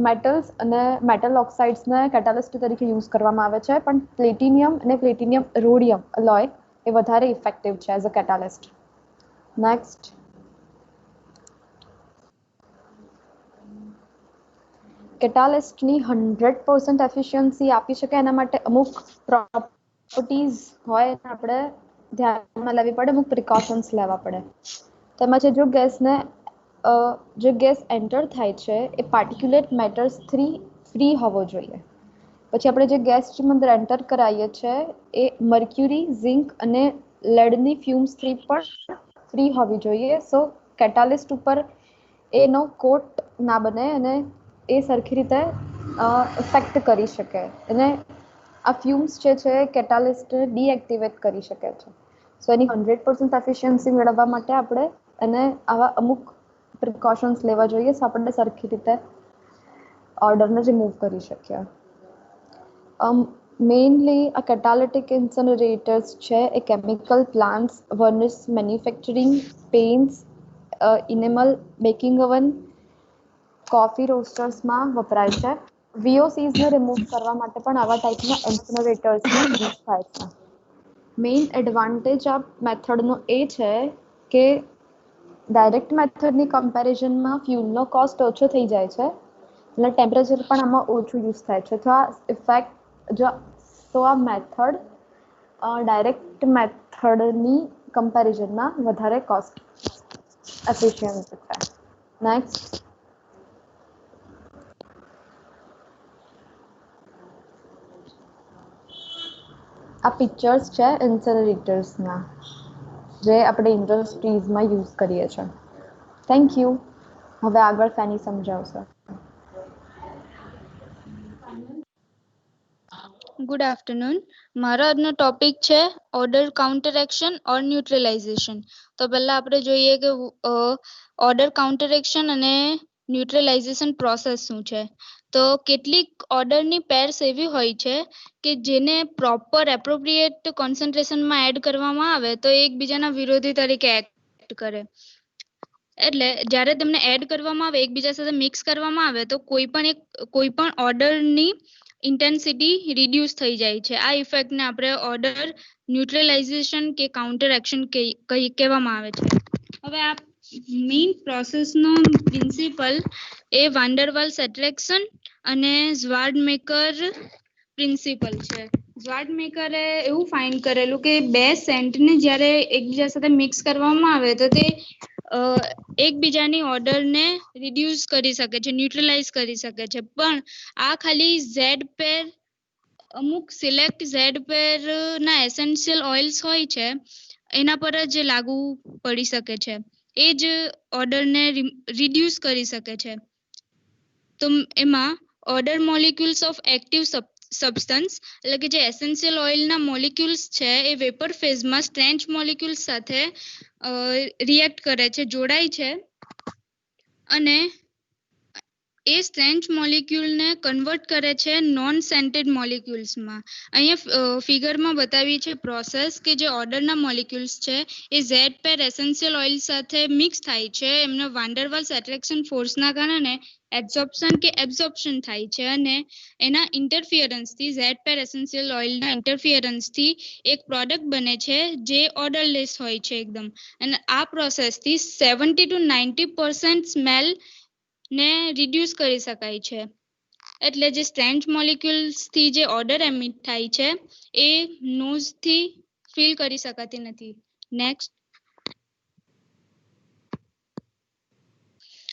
મેટલ્સ અને મેટલ ઓક્સાઇડ્સને કેટાલિસ્ટ તરીકે યુઝ કરવામાં આવે છે, પણ પ્લેટિનિયમ અને પ્લેટિનિયમ રોડિયમ અલોય એ વધારે ઇફેક્ટિવ છે એઝ અ કેટાલિસ્ટ. નેક્સ્ટ કેટાલિસ્ટની 100% એફિશિયન્સી આપી શકે એના માટે અમુક પ્રોપર્ટીઝ હોય આપણે ધ્યાનમાં લેવી પડે, અમુક પ્રિકોશન્સ લેવા પડે. તેમાં છે જો જે ગેસ એન્ટર થાય છે એ પાર્ટિક્યુલેટ મેટર્સથી ફ્રી હોવો જોઈએ. પછી આપણે જે ગેસ અંદર એન્ટર કરાવીએ છીએ એ મર્ક્યુરી, ઝિંક અને લેડની ફ્યુમ્સથી પણ ફ્રી હોવી જોઈએ. સો કેટાલિસ્ટ ઉપર એનો કોટ ના બને અને એ સરખી રીતે ઇફેક્ટ કરી શકે અને આ ફ્યુમ્સ જે છે કેટાલિસ્ટને ડીએક્ટિવેટ કરી શકે છે. સો એની 100% એફિશિયન્સી મેળવવા માટે આપણે એને આવા અમુક પ્રિકોશન્સ લેવા જોઈએ સો આપણે સરખી રીતે ઓર્ડરને રિમૂવ કરી શકીએ. મેઇનલી આ કેટાલિટિક ઇન્સિનરેટર્સ છે એ chemical plants, varnish manufacturing, paints, enamel, baking oven, coffee રોસ્ટર્સમાં વપરાય છે. VOCsને રિમૂવ કરવા માટે પણ આવા ટાઈપના ઇન્સિનરેટર્સનો યુઝ થાય છે. મેઇન એડવાન્ટેજ આ મેથડનો એ છે કે ડાયરેક્ટ મેથડની કમ્પેરિઝનમાં ફ્યુલનો કોસ્ટ ઓછો થઈ જાય છે એટલે ટેમ્પરેચર પણ આમાં ઓછું યુઝ થાય છે. તો આ મેથડ ડાયરેક્ટ મેથડની કમ્પેરિઝનમાં વધારે કોસ્ટ એફિશિયન્ટ છે. નેક્સ્ટ આ પિક્ચર્સ છે ઇન્સિનરેટર્સના જે આપણે ઇન્ડસ્ટ્રીઝમાં યુઝ કરીએ છીએ. Thank you. હવે આગળ ફેની સમજાવશે. Good afternoon. મારો આજનો ટોપિક છે ઓર્ડર કાઉન્ટર એક્શન ઓર ન્યુટ્રલાઇઝેશન. તો પહેલા આપણે જોઈએ કે ઓર્ડર કાઉન્ટર એક્શન અને ન્યુટ્રલાઇઝેશન પ્રોસેસ શું છે. તો કેટલીક ઓર્ડરની પેર્સ એવી હોય છે કે જેને પ્રોપર એપ્રોપ્રિએટ કોન્સન્ટ્રેશનમાં એડ કરવામાં આવે તો એકબીજાના વિરોધી તરીકે એક્ટ કરે. એટલે જ્યારે તેમને એડ કરવામાં આવે, એકબીજા સાથે મિક્સ કરવામાં આવે તો કોઈ પણ ઓર્ડરની ઇન્ટેન્સિટી રિડ્યુસ થઈ જાય છે. આ ઇફેક્ટને આપણે ઓર્ડર ન્યુટ્રલાઇઝેશન કે કાઉન્ટર એક્શન કહેવામાં આવે છે. હવે આ મેઇન પ્રોસેસનો પ્રિન્સિપલ એ વાન ડર વાલ્સ એટ્રેક્શન અને ઝવાર્ડમેકર પ્રિન્સિપલ છે. ઝવાર્ડમેકરે એવું ફાઇન્ડ કરેલું કે બે સેન્ટને જ્યારે એકબીજા સાથે મિક્સ કરવામાં આવે તો તે એકબીજાની ઓર્ડરને રિડ્યુસ કરી શકે છે, ન્યુટ્રલાઇઝ કરી શકે છે. પણ આ ખાલી ઝેડ પેર અમુક સિલેક્ટ ઝેડ પેર ના એસેન્શિયલ ઓઇલ્સ હોય છે એના પર જ લાગુ પડી શકે છે. એ જ ઓર્ડરને રિડ્યુસ કરી શકે છે. તો એમાં order molecules of active substance એટલે કે જે એસેન્શિયલ ઓઇલના મોલિક્યુલ્સ છે એ વેપર ફેઝમાં સ્ટ્રેન્ચ મોલિક્યુલ્સ સાથે રિએક્ટ કરે છે, જોડાય છે અને એ સ્ટ્રેન્ચ મોલિક્યુલને કન્વર્ટ કરે છે નોન સેન્ટેડ મોલિક્યુલ્સમાં. અહીંયા ફિગરમાં બતાવી છે પ્રોસેસ કે જે ઓર્ડરના મોલિક્યુલ્સ છે એ ઝેડ પેર એસેન્શિયલ ઓઇલ સાથે મિક્સ થાય છે. એમના વાન ડર વાલ્સ એટ્રેક્શન ફોર્સના કારણે એબ્ઝોર્પ્શન કે એબ્ઝોર્પ્શન થાય છે અને એના ઇન્ટરફિયરન્સથી ઝેડ પેર એસેન્શિયલ ઓઇલના ઇન્ટરફિયરન્સથી એક પ્રોડક્ટ બને છે જે ઓર્ડરલેસ હોય છે એકદમ. અને આ પ્રોસેસથી 70 to 90% સ્મેલ ને રિડ્યુસ કરી શકાય છે. એટલે જે સ્ટ્રેન્ચ મોલિક્યુલ્સ થી જે ઓર્ડર એમિટ થાય છે એ નોઝ થી ફીલ કરી શકાતી નથી. નેક્સ્ટ.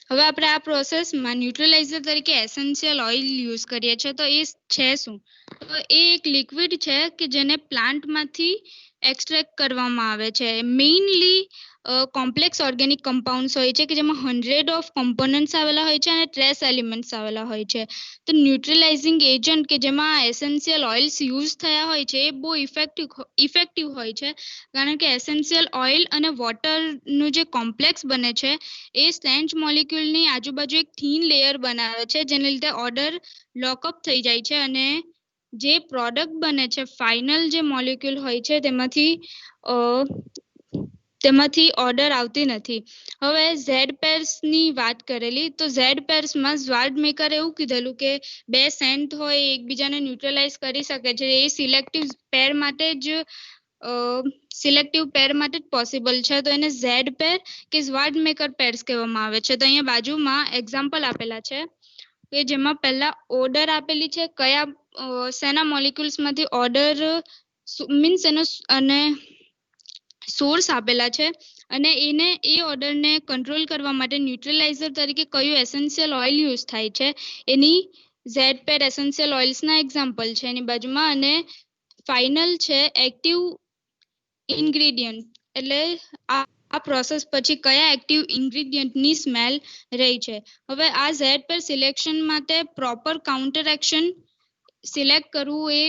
હવે આપણે આ પ્રોસેસમાં ન્યુટ્રલાઇઝર તરીકે એસેન્શિયલ ઓઇલ યુઝ કરીએ છીએ. તો એ છે શું? તો એ એક લિક્વિડ છે કે જેને પ્લાન્ટમાંથી એક્સટ્રેક્ટ કરવામાં આવે છે. મેઇનલી કોમ્પ્લેક્સ ઓર્ગેનિક કમ્પાઉન્ડ્સ હોય છે કે જેમાં 100 ઓફ કોમ્પોનન્ટ્સ આવેલા હોય છે અને ટ્રેસ એલિમેન્ટ્સ આવેલા હોય છે. તો ન્યુટ્રલાઇઝિંગ એજન્ટ કે જેમાં એસેન્શિયલ ઓઇલ્સ યુઝ થયા હોય છે એ બહુ ઇફેક્ટિવ હોય છે, કારણ કે એસેન્શિયલ ઓઇલ અને વોટરનું જે કોમ્પ્લેક્સ બને છે એ સ્ટ્રેન્ચ મોલિક્યુલની આજુબાજુ એક થીન લેયર બનાવે છે, જેને લીધે ઓર્ડર લોકઅપ થઈ જાય છે અને જે પ્રોડક્ટ બને છે, ફાઇનલ જે મોલિક્યુલ હોય છે તેમાંથી ઓર્ડર આવતી નથી. હવે ઝેડ પેર્સની વાત કરેલી, તો ઝેડ પેર્સમાં ઝ્વાર્ડ મેકર એવું કીધેલું કે બે સેન્ટ હોય એકબીજાને ન્યુટ્રલાઇઝ કરી શકે છે. એ સિલેક્ટિવ પેર માટે જ પોસિબલ છે. તો એને ઝેડ પેર કે ઝ્વાર્ડ મેકર પેર્સ કહેવામાં આવે છે. તો અહીંયા બાજુમાં એક્ઝામ્પલ આપેલા છે કે જેમાં પહેલા ઓર્ડર આપેલી છે કયા શેના મોલિક્યુલ્સ માંથી ઓર્ડર મીન્સ એનો અને સોર્સ આપેલા છે, અને એ ઓર્ડરને કંટ્રોલ કરવા માટે ન્યુટ્રલાઇઝર તરીકે કયું એસેન્શિયલ ઓઇલ યુઝ થાય છે એની ઝેડ પેર એસેન્શિયલ ઓઇલ્સના એક્ઝામ્પલ છે એની બાજુમાં. અને ફાઇનલ છે એક્ટિવ ઇન્ગ્રેડિયન્ટ, એટલે આ પ્રોસેસ પછી કયા એક્ટિવ ઇન્ગ્રેડિયન્ટની સ્મેલ રહી છે. હવે આ ઝેડ પેર સિલેક્શન માટે પ્રોપર કાઉન્ટર એક્શન સિલેક્ટ કરવું એ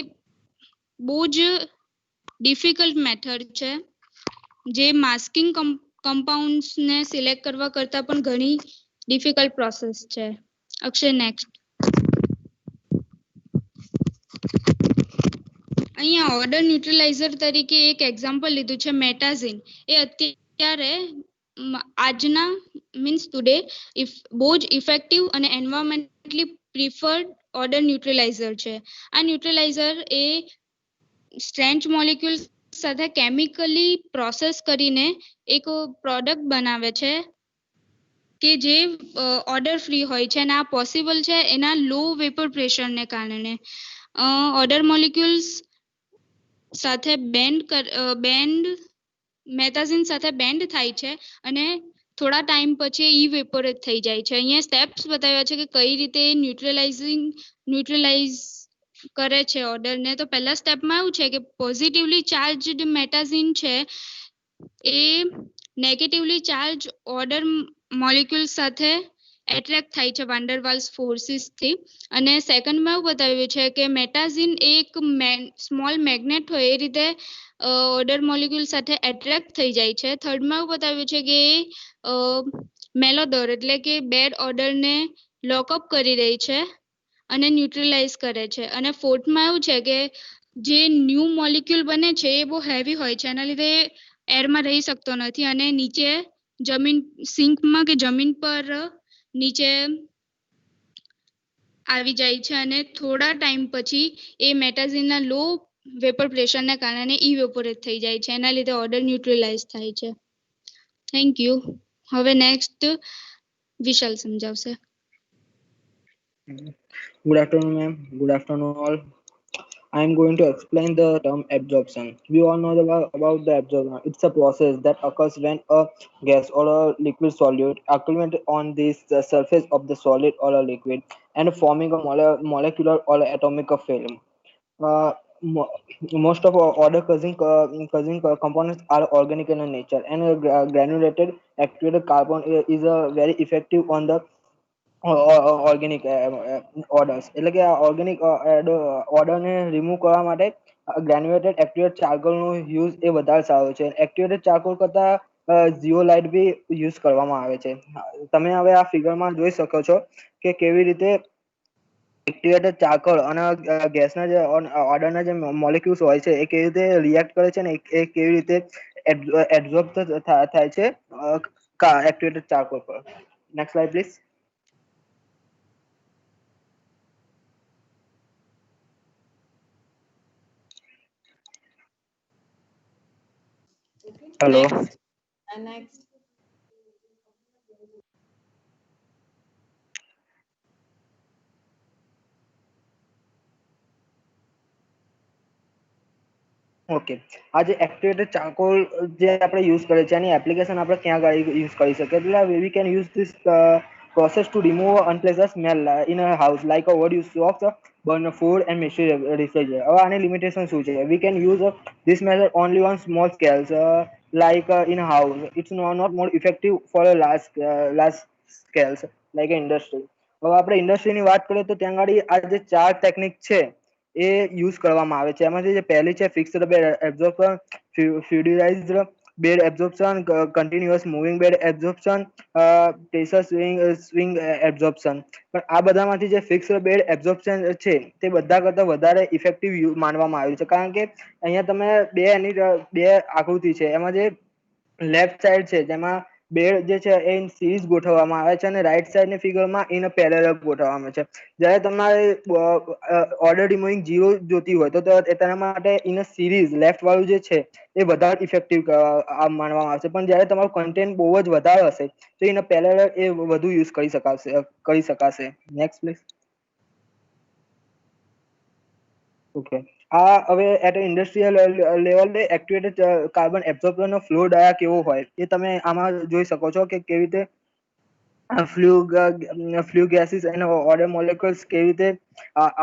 બહુ જ ડિફિકલ્ટ મેથડ છે, જે માસ્કિંગ કમ્પાઉન્ડ્સને સિલેક્ટ કરવા કરતાં પણ ઘણી ડિફિકલ્ટ પ્રોસેસ છે. અક્ષય, નેક્સ્ટ. અહીંયા ઓર્ડર ન્યુટ્રલાઇઝર તરીકે એક એક્ઝામ્પલ લીધું છે મેટાઝિન. એ અત્યારે આજના મીન્સ ટુડે બહુ જ ઇફેક્ટિવ અને એન્વાયરમેન્ટલી પ્રિફર્ડ ઓર્ડર ન્યુટ્રલાઇઝર છે. આ ન્યુટ્રલાઇઝર એ સ્ટ્રેન્ચ મોલિક્યુલ્સ સાથે કેમિકલી પ્રોસેસ કરીને એક પ્રોડક્ટ બનાવે છે કે જે ઓર્ડર ફ્રી હોય છે, અને આ પોસિબલ છે એના લો વેપર પ્રેશરને કારણે. ઓર્ડર મોલિક્યુલ્સ સાથે મેટાઝિન સાથે બેન્ડ થાય છે અને થોડા ટાઈમ પછી ઇવેપોરેટ થઈ જાય છે. અહીંયા સ્ટેપ્સ બતાવ્યા છે કે કઈ રીતે ન્યુટ્રલાઇઝ કરે છે ઓર્ડરને. તો પહેલા સ્ટેપમાં એવું છે કે પોઝિટિવલી ચાર્જડ મેટાઝિન છે એ નેગેટિવલી ચાર્જ ઓર્ડર મોલિક્યુલ સાથે એટ્રેક્ટ થાય છે વાન્ડરવાલ્સ ફોર્સિસથી. અને સેકન્ડમાં એવું બતાવ્યું છે કે મેટાઝિન એક સ્મોલ મેગ્નેટ હોય એ રીતે ઓર્ડર મોલિક્યુલ સાથે એટ્રેક્ટ થઈ જાય છે. થર્ડમાં એવું બતાવ્યું છે કે મેલોડોર એટલે કે બેડ ઓર્ડરને લોકઅપ કરી રહી છે અને ન્યુટ્રલાઇઝ કરે છે. અને ફોર્થમાં એવું છે કે જે ન્યૂ મોલિક્યુલ બને છે એ બહુ હેવી હોય છે, એના લીધે એરમાં રહી શકતો નથી અને નીચે જમીન સિંકમાં કે જમીન પર નીચે આવી જાય છે, અને થોડા ટાઈમ પછી એ મેટાઝિનના લો વેપર પ્રેશરને કારણે ઇવેપોરેટ થઈ જાય છે. એના લીધે ઓર્ડર ન્યુટ્રલાઇઝ થાય છે. Thank you. હવે નેક્સ્ટ વિશાલ સમજાવશે. Good afternoon, ma'am. Good afternoon, all. I am going to explain the term absorption. We all know about the absorption. It's a process that occurs when a gas or a liquid solute accumulates on the surface of the solid or a liquid and forming a molecular or atomic film. Uh, mo- Most of our order causing components are organic in nature, and a granulated activated carbon is a very effective on the organic orders. એટલે કે આ organic ઓર્ડરને remove કરવા માટે ગ્રેન્યુલેટેડ activated ચારકોલનો use એ વધારે સારો છે. Activated charcoal કરતાં ઝીઓલાઇટ બી યુઝ કરવામાં આવે છે. તમે હવે આ ફિગરમાં જોઈ શકો છો કે કેવી રીતે એક્ટિવેટેડ ચારકોલ અને ગેસના જે ઓર્ડરના જે મોલિક્યુલ્સ હોય છે એ કેવી રીતે રિએક્ટ કરે છે ને એ કેવી રીતે એબ્ઝોર્બ થાય છે એક્ટિવેટેડ ચારકોલ પર. Next slide please. Hello. Next. Okay, આ જે એક્ટિવેટેડ ચારકોલ જે આપણે યુઝ કરીએ છીએ એની એપ્લિકેશન આપણે ક્યાં આગળ યુઝ કરી શકીએ? એટલે we can use this process to remove unpleasant smell in a house like a what you of burn food and mystery refrigerator. હવે આની લિમિટેશન શું છે? We can use this method only on small scales like in a house. It's not more effective for a large scales like a industry. હવે આપણે ઇન્ડસ્ટ્રીની વાત કરીએ તો ત્યાં આગળ આ જે 4 ટેકનિક છે એ યુઝ કરવામાં આવે છે. એમાંથી જે પહેલી છે fixed bed absorption, fluidized bed absorption, continuous moving bed absorption, pressure swing absorption. પણ આ બધામાંથી જે ફિક્સ્ડ બેડ એબ્ઝોર્પ્શન છે તે બધા કરતાં વધારે ઇફેક્ટિવ માનવામાં આવ્યું છે, કારણ કે અહીંયા તમે બે આકૃતિ છે, એમાં જે લેફ્ટ સાઈડ છે જેમાં બેડ જે છે એ ઇન સિરીઝ ગોઠવવામાં આવે છે અને રાઈટ સાઈડની ફિગરમાં ઇન પેરેલલ ગોઠવવામાં આવે છે. જ્યારે તમારે ઓર્ડર રિમૂવિંગ 0 જોતી હોય તો તેના માટે ઇન સિરીઝ લેફ્ટ વાળું જે છે એ વધારે ઇફેક્ટિવ માનવામાં આવશે. પણ જ્યારે તમારું કન્ટેન્ટ બહુ જ વધારે હશે તો ઇન પેરેલલ એ વધુ યુઝ કરી શકાશે. Next please. ઓકે, આ હવે એટ ઇન્ડસ્ટ્રીયલ લેવલે એક્ટિવેટેડ કાર્બન એબ્ઝોર્બરનો ફ્લો ડાયા કેવો હોય એ તમે આમાં જોઈ શકો છો કે કેવી રીતે ફ્લુ ગેસીસ અને ઓર્ડર મોલેક્યુલ્સ કેવી રીતે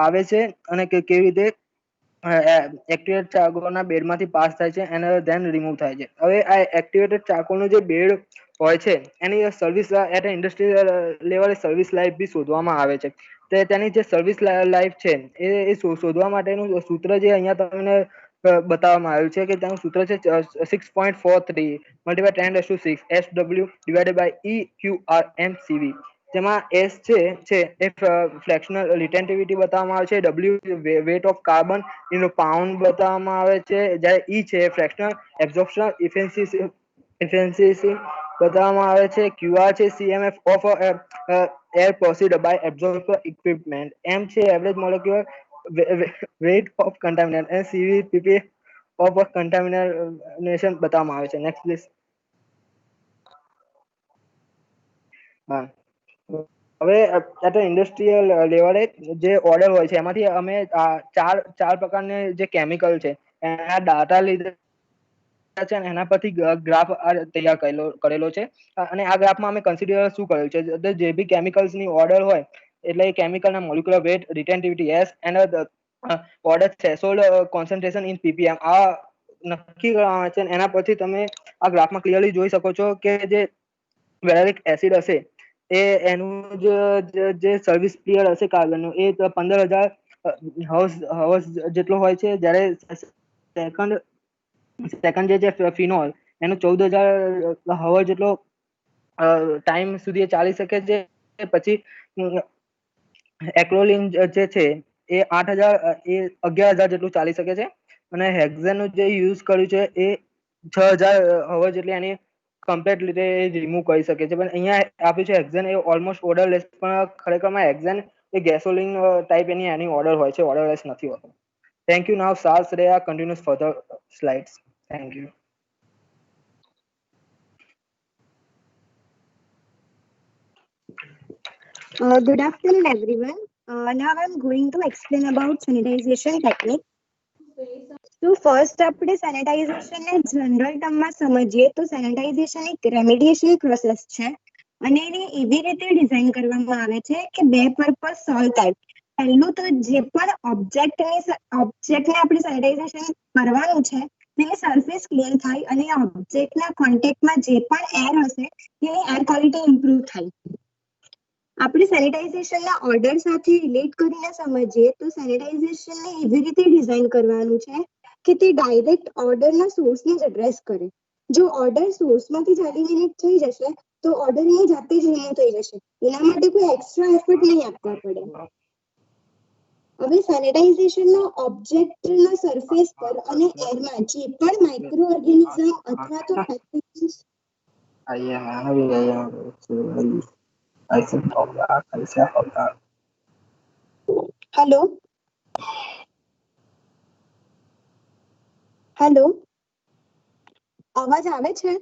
આવે છે અને કેવી રીતે એક્ટિવેટેડ ચારકોલના બેડમાંથી પાસ થાય છે અને ધેન રિમૂવ થાય છે. હવે આ એક્ટિવેટેડ ચારકોલનું જે બેડ હોય છે એની સર્વિસ એટ ઇન્ડસ્ટ્રીયલ લેવલે સર્વિસ લાઈફ બી શોધવામાં આવે છે. તો તેની જે સર્વિસ લાઈફ છે એ શોધવા માટેનું સૂત્ર જે અહીંયા તમને બતાવવામાં આવ્યું છે કે તેનું સૂત્ર છે 6.43 × 10⁶ SW / EQRMCV. જેમાં S છે એ ફ્રેક્શનલ રિટેન્ટિવિટી બતાવવામાં આવે છે, W weight of carbon in pound બતાવવામાં આવે છે, જ્યારે E છે ફ્રેક્શનલ એબ્ઝોર્પ્શન ઇફિશિયન્સી બતાવવામાં આવે છે, QR છે CMF of air proceed by absorber equipment, M છે average molecular weight of contaminant અને CV PP ઓફ કન્ટામિનેશન બતાવવામાં આવે છે. Next please. હા, હવે ઇન્ડસ્ટ્રીયલ લેવલે જે ઓર્ડર હોય છે એમાંથી અમે ચાર પ્રકારની જે કેમિકલ છે એના ડાટા લીધા છે અને એના પરથી ગ્રાફ તૈયાર કરેલો છે અને આ ગ્રાફમાં અમે કન્સિડર શું કરેલું છે, જે બી કેમિકલ્સની ઓર્ડર હોય એટલે એ કેમિકલના molecular weight, retentivity S and odour threshold concentration in ppm આ નક્કી કરવામાં આવે છે. એના પછી તમે આ ગ્રાફમાં ક્લિયરલી જોઈ શકો છો કે જે વેલેરિક એસિડ હશે એ એનું જે સર્વિસ પીરિયડ હશે કાર્બનનું એ 15,000 હર્સ જેટલો હોય છે, જ્યારે સેકન્ડ જે ફિનોલ એનો 14,000 હવર જેટલો ટાઈમ સુધી ચાલી શકે છે. પછી એક્રોલિન જે છે એ 11,000 જેટલું ચાલી શકે છે અને હેક્ઝેનનું જે યુઝ કર્યું છે એ 6,000 હવર જેટલી એની કમ્પ્લીટ રીતે રિમૂવ કરી શકે છે. પણ અહીંયા આપ્યું છે હેક્ઝેન એ ઓલમોસ્ટ ઓર્ડરલેસ, પણ ખરેખરમાં હેક્ઝેન એ ગેસોલિન ટાઈપ એની ઓર્ડર હોય છે, ઓર્ડરલેસ નથી હોતો. Thank you. Now sir Shreya continuous further slides. Thank you. Good afternoon, everyone. Now I'm going to explain about sanitization technique. તો ફર્સ્ટ આપણે સેનિટાઇઝેશનને જનરલ ટર્મમાં સમજીએ તો સેનિટાઇઝેશન એક રેમિડિએશન પ્રોસેસ છે અને એને એવી રીતે ડિઝાઇન કરવામાં આવે છે કે બે પર્પઝ સોલ્વ થાય. પહેલું તો જે પણ ઓબ્જેક્ટને આપણે સેનિટાઇઝેશન કરવાનું છે તેની સરફેસ ક્લીન થાય અને ઓબ્જેક્ટના કોન્ટેક્ટમાં જે પણ એર હશે તેની એર ક્વોલિટી ઇમ્પ્રૂવ થાય. આપણે સેનિટાઇઝેશનના ઓર્ડર સાથે રિલેટ કરીને સમજીએ તો સેનિટાઇઝેશનને એવી રીતે ડિઝાઇન કરવાનું છે કે તે ડાયરેક્ટ ઓર્ડરના સોર્સને જ એડ્રેસ કરે. જો ઓર્ડર સોર્સમાંથી જ એલિમિનેટ થઈ જશે તો ઓર્ડર એની જાતે જ રિમૂવ થઈ જશે. એના માટે કોઈ એક્સ્ટ્રા એફર્ટ નહીં આપવા પડે. હવે સેનિટાઇઝેશનના ઓબ્જેક્ટના સરફેસ પર અને એરમાં જે પણ માઇક્રો ઓર્ગેનિઝમ અથવા તો પેથોજન્સ હેલો હેલો, અવાજ આવે છે?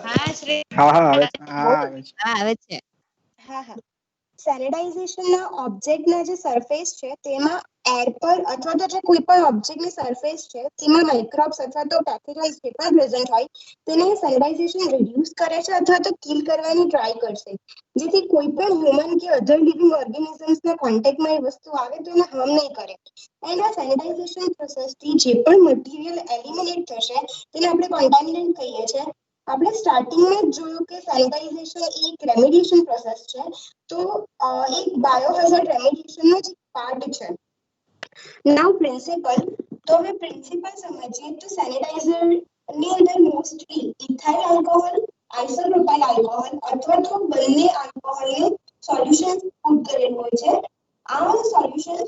હા શ્રેય, આવે છે. હા. સેનિટાઇઝેશનના ઓબ્જેક્ટના જે સરફેસ છે તેમાં એર પર અથવા તો જે કોઈ પણ ઓબ્જેક્ટની સરફેસ છે તેમાં માઇક્રોબ્સ અથવા તો પેથોજન્સ જે પણ પ્રેઝન્ટ હોય તેને સેનિટાઇઝેશન રિડ્યુસ કરે છે અથવા તો કિલ કરવાની ટ્રાય કરશે, જેથી કોઈ પણ હ્યુમન કે અધર લિવિંગ ઓર્ગેનિઝમ્સના કોન્ટેક્ટમાં એ વસ્તુ આવે તો એને હાર્મ નહીં કરે. એન્ડ આ સેનિટાઇઝેશન પ્રોસેસથી જે પણ મટીરિયલ એલિમિનેટ થશે તેને આપણે કોન્ટામિનન્ટ કહીએ છીએ. આપણે સ્ટાર્ટિંગમાં જ જોયું કે સેનિટાઇઝેશન એક રેમિડિએશન પ્રોસેસ છે, તો એક બાયોહેઝાર્ડ રેમિડિએશનનો જ પાર્ટ છે. નાઉ પ્રિન્સિપલ, તો હવે પ્રિન્સિપલ સમજીએ તો સેનિટાઇઝર ની અંદર મોસ્ટલી ઇથાઇલ આલ્કોહોલ, આઇસોપ્રોપાઇલ આલ્કોહોલ અથવા તો બંને આલ્કોહોલનું સોલ્યુશન પુટ કરેલું હોય છે. આ સોલ્યુશન જે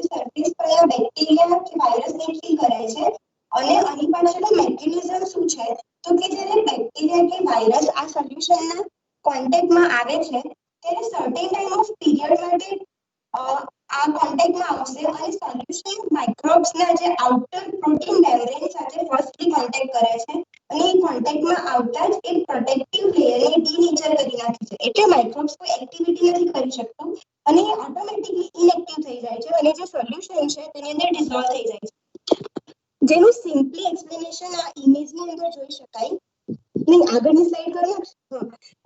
સરફેસ પરના બેક્ટેરિયા કે વાયરસને કિલ કરે છે. અને આની પાછળનું મેકેનિઝમ શું છે, તો કે જ્યારે બેક્ટેરિયા કે વાયરસ આ સોલ્યુશનના કોન્ટેક્ટમાં આવે છે ત્યારે સર્ટેન ટાઈમ ઓફ પીરિયડ માટે આ કોન્ટેક્ટમાં આવશે અને સોલ્યુશન માઇક્રોબ્સના જે આઉટર પ્રોટીન મેમ્બ્રેન સાથે ફર્સ્ટલી કોન્ટેક્ટ કરે છે અને એ કોન્ટેક્ટમાં આવતા જ એક પ્રોટેક્ટિવ લેયરને ડીનેચર કરી નાખે છે. એટલે માઇક્રોબ્સ કોઈ એક્ટિવિટી નથી કરી શકતું અને એ ઓટોમેટિકલી ઇનએક્ટિવ થઈ જાય છે અને જે સોલ્યુશન છે તેની અંદર ડિઝોલ્વ થઈ જાય છે. જેનું સિમ્પલી એક્સપ્લેનેશન આ ઇમેજની અંદર જોઈ શકાય. નહીં, આગળની સ્લાઇડ કરો.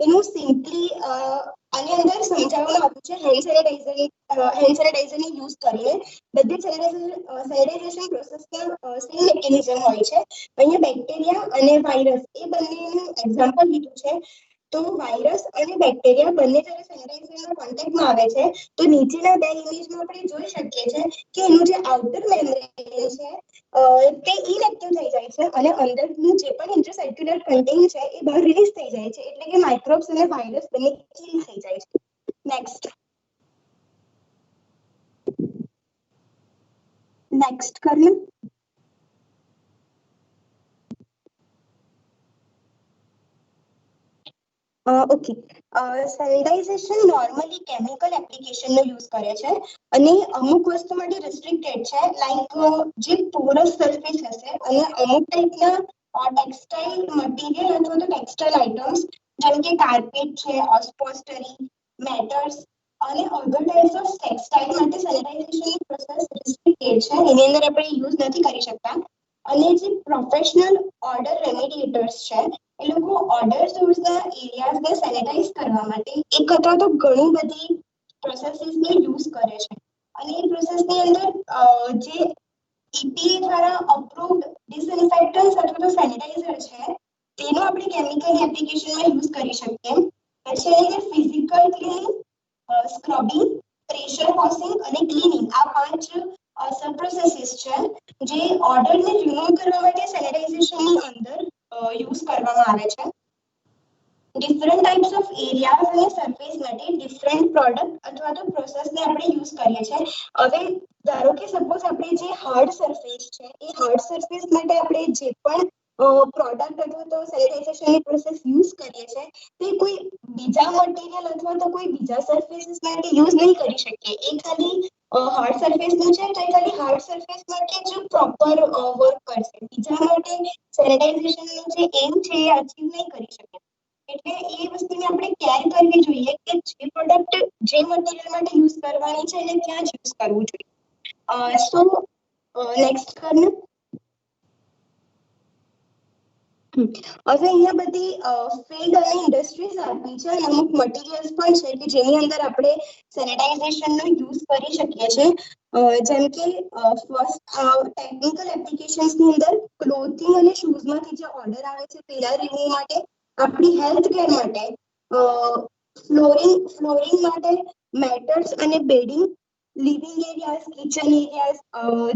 એનું સિમ્પલી આની અંદર સમજાવવામાં આવ્યું છે હેન્ડ સેનિટાઇઝરની યુઝ કરીને. બધી સેનિટાઇઝેશન પ્રોસેસના સેમ મેકેનિઝમ હોય છે. અહીંયા બેક્ટેરિયા અને વાયરસ એ બંનેનું એક્ઝામ્પલ લીધું છે. તો વાયરસ અને બેક્ટેરિયા બંને જ્યારે સેનિટાઇઝરના કોન્ટેક્ટમાં આવે છે તો નીચેના બે ઇમેજમાં આપણે જોઈ શકીએ છીએ કે એનું જે આઉટર મેમ્બ્રેન છે તે ઇનએક્ટિવ થઈ જાય છે અને અંદરનું જે પણ ઇન્ટ્રાસર્ક્યુલર કન્ટેન્ટ છે એ બહાર રિલીઝ થઈ જાય છે. એટલે કે માઇક્રોબ્સ અને વાયરસ બંને કિલ થઈ જાય છે. નેક્સ્ટ કરીએ. ઓકે, સેનિટાઇઝેશન નોર્મલી કેમિકલ એપ્લિકેશનનો યુઝ કરે છે અને અમુક વસ્તુ માટે રિસ્ટ્રિક્ટેડ છે, લાઈક જે પોરસ સરફેસ હશે અને અમુક ટાઈપના ટેક્સટાઇલ મટીરિયલ અથવા તો ટેક્સટાઇલ આઇટમ્સ જેમ કે કાર્પેટ છે, ઓસ્પોસ્ટરી, મેટર્સ અને અધર ટાઈપ્સ ઓફ ટેક્સટાઇલ માટે સેનિટાઇઝેશનની પ્રોસેસ રિસ્ટ્રિક્ટેડ છે. એની અંદર આપણે યુઝ નથી કરી શકતા. અને જે પ્રોફેશનલ ઓર્ડર રેમિડિએટર્સ છે એ લોકો ઓર્ડર સોર્સના એરિયાઝને સેનિટાઇઝ કરવા માટે એક અથવા તો ઘણી બધી પ્રોસેસીસનો યુઝ કરે છે અને એ પ્રોસેસની અંદર જે EPA દ્વારા અપ્રૂવ્ડ ડિસઇન્ફેક્ટન્ટ્સ અથવા તો સેનિટાઇઝર છે તેનો આપણે કેમિકલ એપ્લિકેશનમાં યુઝ કરી શકીએ. પછી એને physical cleaning, scrubbing, pressure washing અને ક્લીનિંગ આ 5 સબ પ્રોસેસીસ છે જે ઓર્ડરને રિમૂવ કરવા માટે સેનિટાઇઝેશનની અંદર યુઝ કરવામાં આવે છે. ડિફરન્ટ ટાઈપ્સ ઓફ એરિયાઝ અને સરફેસ માટે ડિફરન્ટ પ્રોડક્ટ અથવા તો પ્રોસેસને આપણે યુઝ કરીએ છીએ. હવે ધારો કે સપોઝ આપણે જે હાર્ડ સરફેસ છે એ હાર્ડ સરફેસ માટે આપણે જે પણ પ્રોડક્ટ અથવા તો સેનિટાઇઝેશનની પ્રોસેસ યુઝ કરીએ છીએ તે કોઈ બીજા મટીરિયલ અથવા તો કોઈ બીજા સરફેસીસ માટે યુઝ નહીં કરી શકીએ. એ ખાલી હાર્ડ સરફેસનું છે તો એ ખાલી હાર્ડ સરફેસ માટે જ પ્રોપર વર્ક કરશે. બીજા માટે સેનિટાઇઝેશનનું જે એમ છે એ અચીવ નહીં કરી શકે. એટલે એ વસ્તુને આપણે કેર કરવી જોઈએ કે જે પ્રોડક્ટ જે મટીરિયલ માટે યુઝ કરવાની છે એને ત્યાં જ યુઝ કરવું જોઈએ. સો નેક્સ્ટ કરને. હવે અહીંયા બધી ફિલ્ડ અને ઇન્ડસ્ટ્રીઝ આપી છે અને અમુક મટીરિયલ્સ પણ છે કે જેની અંદર આપણે સેનિટાઇઝેશનનો યુઝ કરી શકીએ છીએ. જેમ કે ફર્સ્ટ ટેકનિકલ એપ્લિકેશન્સની અંદર ક્લોથિંગ અને શૂઝમાંથી જે ઓર્ડર આવે છે તેના રિમૂવ માટે, આપણી હેલ્થ કેર માટે, ફ્લોરિંગ માટે, મેટર્સ અને bedding, living areas, kitchen areas,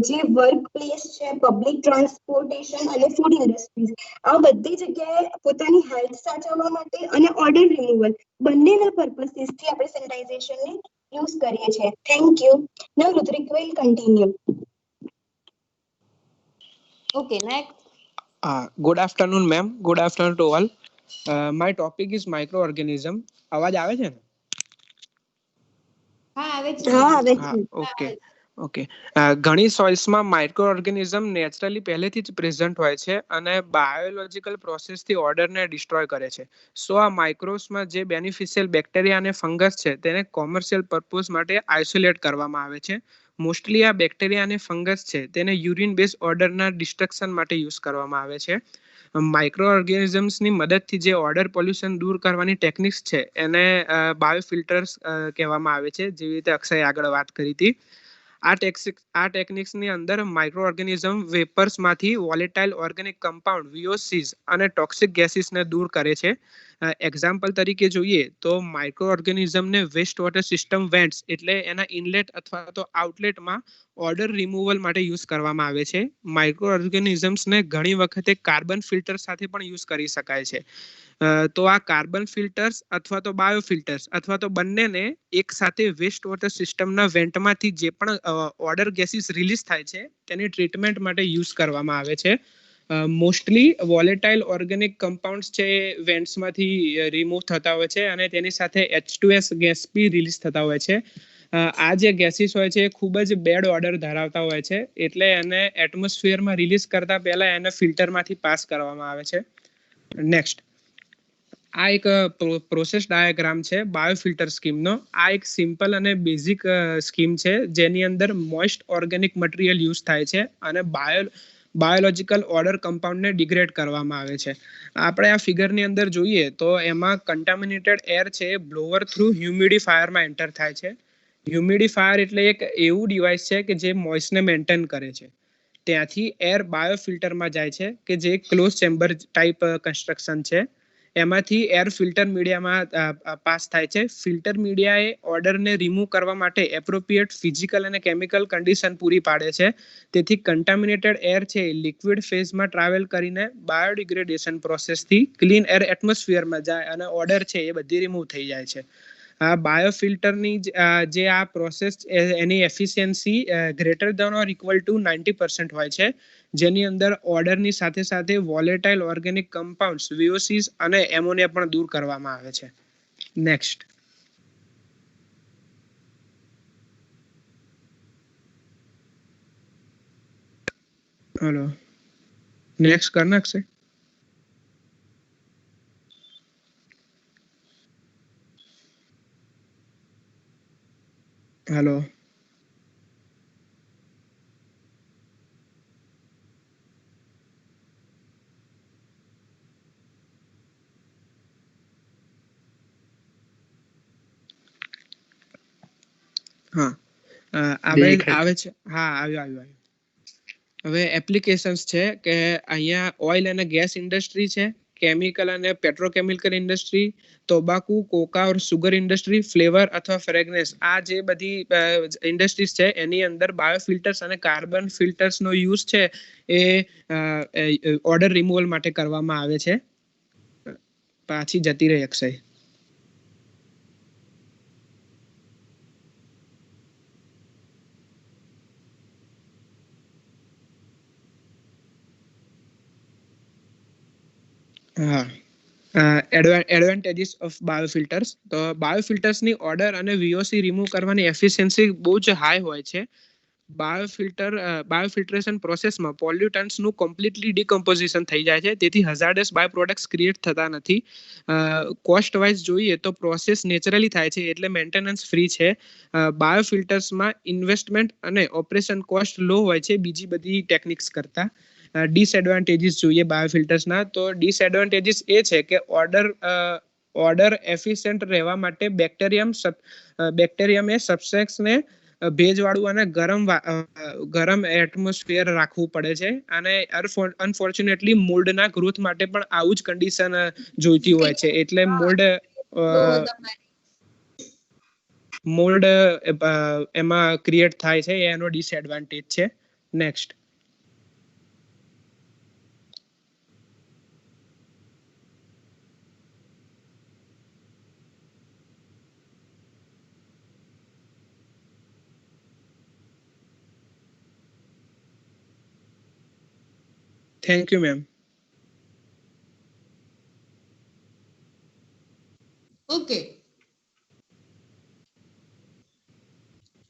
જે વર્ક પ્લેસ છે, પબ્લિક ટ્રાન્સપોર્ટેશન અને ફૂડ ઇન્ડસ્ટ્રીઝ, આ બધી જગ્યાએ પોતાની હેલ્થ સાચવવા માટે અને ઓર્ડર રિમૂવલ બંનેના પર્પસીસથી આપણે સેનિટાઇઝેશનને યુઝ કરીએ છીએ. Thank you. Now Rudrik will continue. Okay, next. Good afternoon, ma'am. Good afternoon to all. My topic is microorganism. અવાજ આવે છે ને? હા આવે છે. ઓકે. ઘણી સોઇલ્સમાં માઇક્રો ઓર્ગેનિઝમ નેચરલી પહેલેથી જ પ્રેઝન્ટ હોય છે અને બાયોલોજીકલ પ્રોસેસથી ઓર્ડરને ડિસ્ટ્રોય કરે છે. સો આ માઇક્રોબ્સમાં જે બેનિફિશિયલ બેક્ટેરિયા અને ફંગસ છે તેને કોમર્શિયલ પર્પઝ માટે આઇસોલેટ કરવામાં આવે છે. મોસ્ટલી આ બેક્ટેરિયા અને ફંગસ છે તેને યુરિન બેઝ ઓર્ડરના ડિસ્ટ્રક્શન માટે યુઝ કરવામાં આવે છે. માઇક્રો ઓર્ગેનિઝમ્સની મદદથી જે ઓર્ડર પોલ્યુશન દૂર કરવાની ટેકનિક્સ છે એને બાયોફિલ્ટર્સ કહેવામાં આવે છે, જેવી રીતે અક્ષય આગળ વાત કરી હતી. આ ટેકનિક્સની અંદર માઇક્રો ઓર્ગેનિઝમ વેપર્સમાંથી વોલેટાઇલ ઓર્ગેનિક કમ્પાઉન્ડ VOCs અને ટોક્સિક ગેસીસને દૂર કરે છે. એક્ઝામ્પલ તરીકે જોઈએ તો માઇક્રો ઓર્ગેનિઝમને વેસ્ટ વોટર સિસ્ટમ વેન્ટ્સ એટલે એના ઇનલેટ અથવા તો આઉટલેટમાં ઓર્ડર રિમૂવલ માટે યુઝ કરવામાં આવે છે. માઇક્રો ઓર્ગેનિઝમ્સને ઘણી વખતે કાર્બન ફિલ્ટર સાથે પણ યુઝ કરી શકાય છે. તો આ કાર્બન ફિલ્ટર્સ અથવા તો બાયોફિલ્ટર્સ અથવા તો બંનેને એક સાથે વેસ્ટ વોટર સિસ્ટમના વેન્ટમાંથી જે પણ ઓર્ડર ગેસીસ રિલીઝ થાય છે તેની ટ્રીટમેન્ટ માટે યુઝ કરવામાં આવે છે. મોસ્ટલી વોલેટાઇલ ઓર્ગેનિક કમ્પાઉન્ડ્સ છે વેન્ટ્સમાંથી રિમૂવ થતા હોય છે અને તેની સાથે H2S ગેસ બી રિલીઝ થતા હોય છે. આ જે ગેસીસ હોય છે એ ખૂબ જ બેડ ઓર્ડર ધરાવતા હોય છે, એટલે એને એટમોસ્ફિયરમાં રિલીઝ કરતા પહેલા એને ફિલ્ટરમાંથી પાસ કરવામાં આવે છે. નેક્સ્ટ, આ એક પ્રોસેસ ડાયાગ્રામ છે બાયોફિલ્ટર સ્કીમનો. આ એક સિમ્પલ અને બેઝિક સ્કીમ છે જેની અંદર મોઇસ્ટ ઓર્ગેનિક મટીરિયલ યુઝ થાય છે અને બાયોલોજિકલ ઓર્ડર કમ્પાઉન્ડને ડિગ્રેડ કરવામાં આવે છે. આપણે આ ફિગરની અંદર જોઈએ તો એમાં કન્ટામિનેટેડ એર છે એ બ્લોવર થ્રુ હ્યુમિડિફાયરમાં એન્ટર થાય છે. હ્યુમિડિફાયર એટલે એક એવું ડિવાઇસ છે કે જે મોઇસ્ટને મેન્ટેન કરે છે. ત્યાંથી એર બાયોફિલ્ટરમાં જાય છે કે જે ક્લોઝ ચેમ્બર ટાઈપ કન્સ્ટ્રક્શન છે. એમાંથી એર ફિલ્ટર મીડિયામાં પાસ થાય છે. ફિલ્ટર મીડિયાએ ઓર્ડરને રિમૂવ કરવા માટે એપ્રોપ્રિએટ ફિઝિકલ અને કેમિકલ કન્ડિશન પૂરી પાડે છે. તેથી કન્ટામિનેટેડ એર છે લિક્વિડ ફેઝમાં ટ્રાવેલ કરીને બાયોડિગ્રેડેશન પ્રોસેસથી ક્લીન એર એટમોસ્ફિયરમાં જાય અને ઓર્ડર છે એ બધી રિમૂવ થઈ જાય છે. આ બાયોફિલ્ટરની જે આ પ્રોસેસ એની efficiency greater than or equal to 90% હોય છે, જેની અંદર ઓર્ડરની સાથે સાથે વોલેટાઇલ ઓર્ગેનિક કમ્પાઉન્ડ્સ VOCs અને એમોનિયા પણ દૂર કરવામાં આવે છે. નેક્સ્ટ, હલો, નેક્સ્ટ કર નાખશે. હલો, હા, આપણે આવે છે. હા, આવ્યું. હવે એપ્લિકેશન્સ છે કે અહીંયા ઓઇલ અને ગેસ ઇન્ડસ્ટ્રી છે, કેમિકલ અને પેટ્રોકેમિકલ ઇન્ડસ્ટ્રી, તોબાકુ, કોકા ઓર સુગર ઇન્ડસ્ટ્રી, ફ્લેવર અથવા ફ્રેગ્રન્સ, આ જે બધી ઇન્ડસ્ટ્રીઝ છે એની અંદર બાયોફિલ્ટર્સ અને કાર્બન ફિલ્ટર્સનો યુઝ છે એ ઓર્ડર રિમૂવલ માટે કરવામાં આવે છે. પાછી જતી રહી અક્ષય. હા, એડવાન્ટેજીસ ઓફ બાયોફિલ્ટર્સ. તો બાયોફિલ્ટર્સની ઓર્ડર અને VOC રિમૂવ કરવાની એફિશિયન્સી બહુ જ હાઈ હોય છે. બાયોફિલ્ટરેશન પ્રોસેસમાં પોલ્યુટન્ટ્સનું કમ્પ્લીટલી ડિકમ્પોઝિશન થઈ જાય છે, તેથી હઝાર્ડસ બાય પ્રોડક્ટ્સ ક્રિએટ થતા નથી. કોસ્ટ વાઇઝ જોઈએ તો પ્રોસેસ નેચરલી થાય છે એટલે મેન્ટેનન્સ ફ્રી છે. બાયોફિલ્ટર્સમાં ઇન્વેસ્ટમેન્ટ અને ઓપરેશન કોસ્ટ લો હોય છે બીજી બધી ટેકનિક્સ કરતાં. ડિસએડવાન્ટેજીસ જોઈએ બાયોફિલ્ટર્સના, તો ડિસએડવાન્ટેજીસ એ છે કે ઓર્ડર એફિશિયન્ટ રહેવા માટે બેક્ટેરિયમ એ સબસ્ટ્રેટ્સને ભેજવાળું અને ગરમ એટમોસ્ફિયર રાખવું પડે છે અને અનફોર્ચ્યુનેટલી મોલ્ડના ગ્રોથ માટે પણ આવું જ કન્ડિશન જોઈતી હોય છે, એટલે મોલ્ડ એમાં ક્રિએટ થાય છે, એનો ડિસએડવાન્ટેજ છે. Next, thank you ma'am. Okay,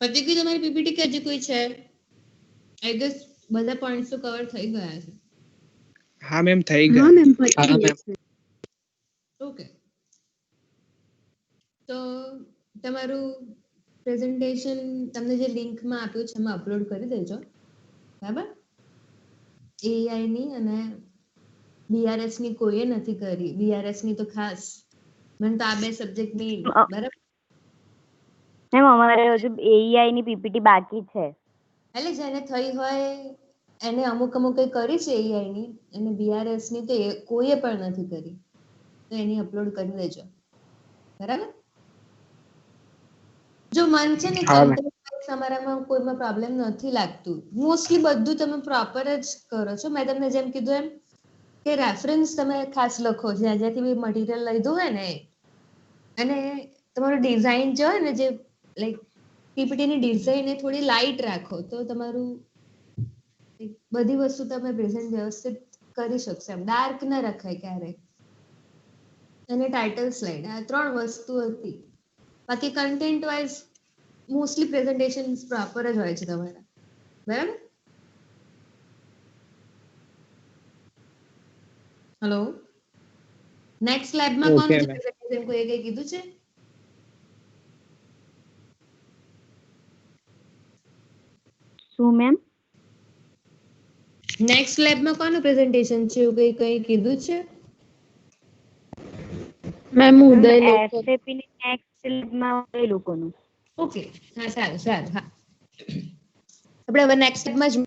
પતિ ગઈ તમારી પીપીટી કે હજી કોઈ છે? આઈ ગેસ બધા પોઈન્ટ્સ તો કવર થઈ ગયા છે. હા મેમ, થઈ ગયા. ઓકે, તો તમારું પ્રેઝન્ટેશન તમને જે લિંકમાં આપ્યું છે એમાં અપલોડ કરી દેજો, બરાબર? એઆઈ ની અને બીઆરએસ ની કોઈએ નથી કરી. બીઆરએસ ની તો ખાસ, મને તો આ બે સબ્જેક્ટ ની, બરાબર? મેમ અમારે હજુ એઆઈ ની પીપીટી બાકી છે. એટલે જેને થઈ હોય એને અમુક કરી છે એઆઈ ની, અને બીઆરએસ ની તો કોઈએ પણ નથી કરી, તો એની અપલોડ કરી દેજો, બરાબર? જો મન છે ને કન્ટેન્ટ તમારામાં કોઈમાં પ્રોબ્લેમ નથી લાગતું, મોસ્ટલી બધું તમે પ્રોપર જ કરો છો. મેં તમને જેમ કીધું એમ કે રેફરન્સ તમે ખાસ લખો, જ્યાંથી બી મટીરિયલ લીધું હોય ને, અને તમારું ડિઝાઇન જો હોય ને, જે લાઈક પીપીટી ની ડિઝાઇન એ થોડી લાઇટ રાખો, તો તમારું બધી વસ્તુ તમે પ્રેઝન્ટ વ્યવસ્થિત કરી શકશો. એમ ડાર્ક ના રખાય ક્યારેય. અને ટાઇટલ સ્લાઇડ, આ 3 વસ્તુ હતી. બાકી content wise mostly presentation proper જ હોય છે તમારા, બરાબર? હેલો, નેક્સ્ટ લેબમાં કોણ છે પ્રેઝન્ટેશન? કોઈ કઈ કીધું છે? શું મેમ? નેક્સ્ટ લેબમાં કોનું પ્રેઝન્ટેશન છે એવું કઈ કીધું છે? મેમ ઉદય લોકો. એસએપી ની નેક્સ્ટ લેબમાં ઉદય લોકોનું. ઓકે, હા સારું સારું. હા, આપણે હવે નેક્સ્ટ લેબમાં જ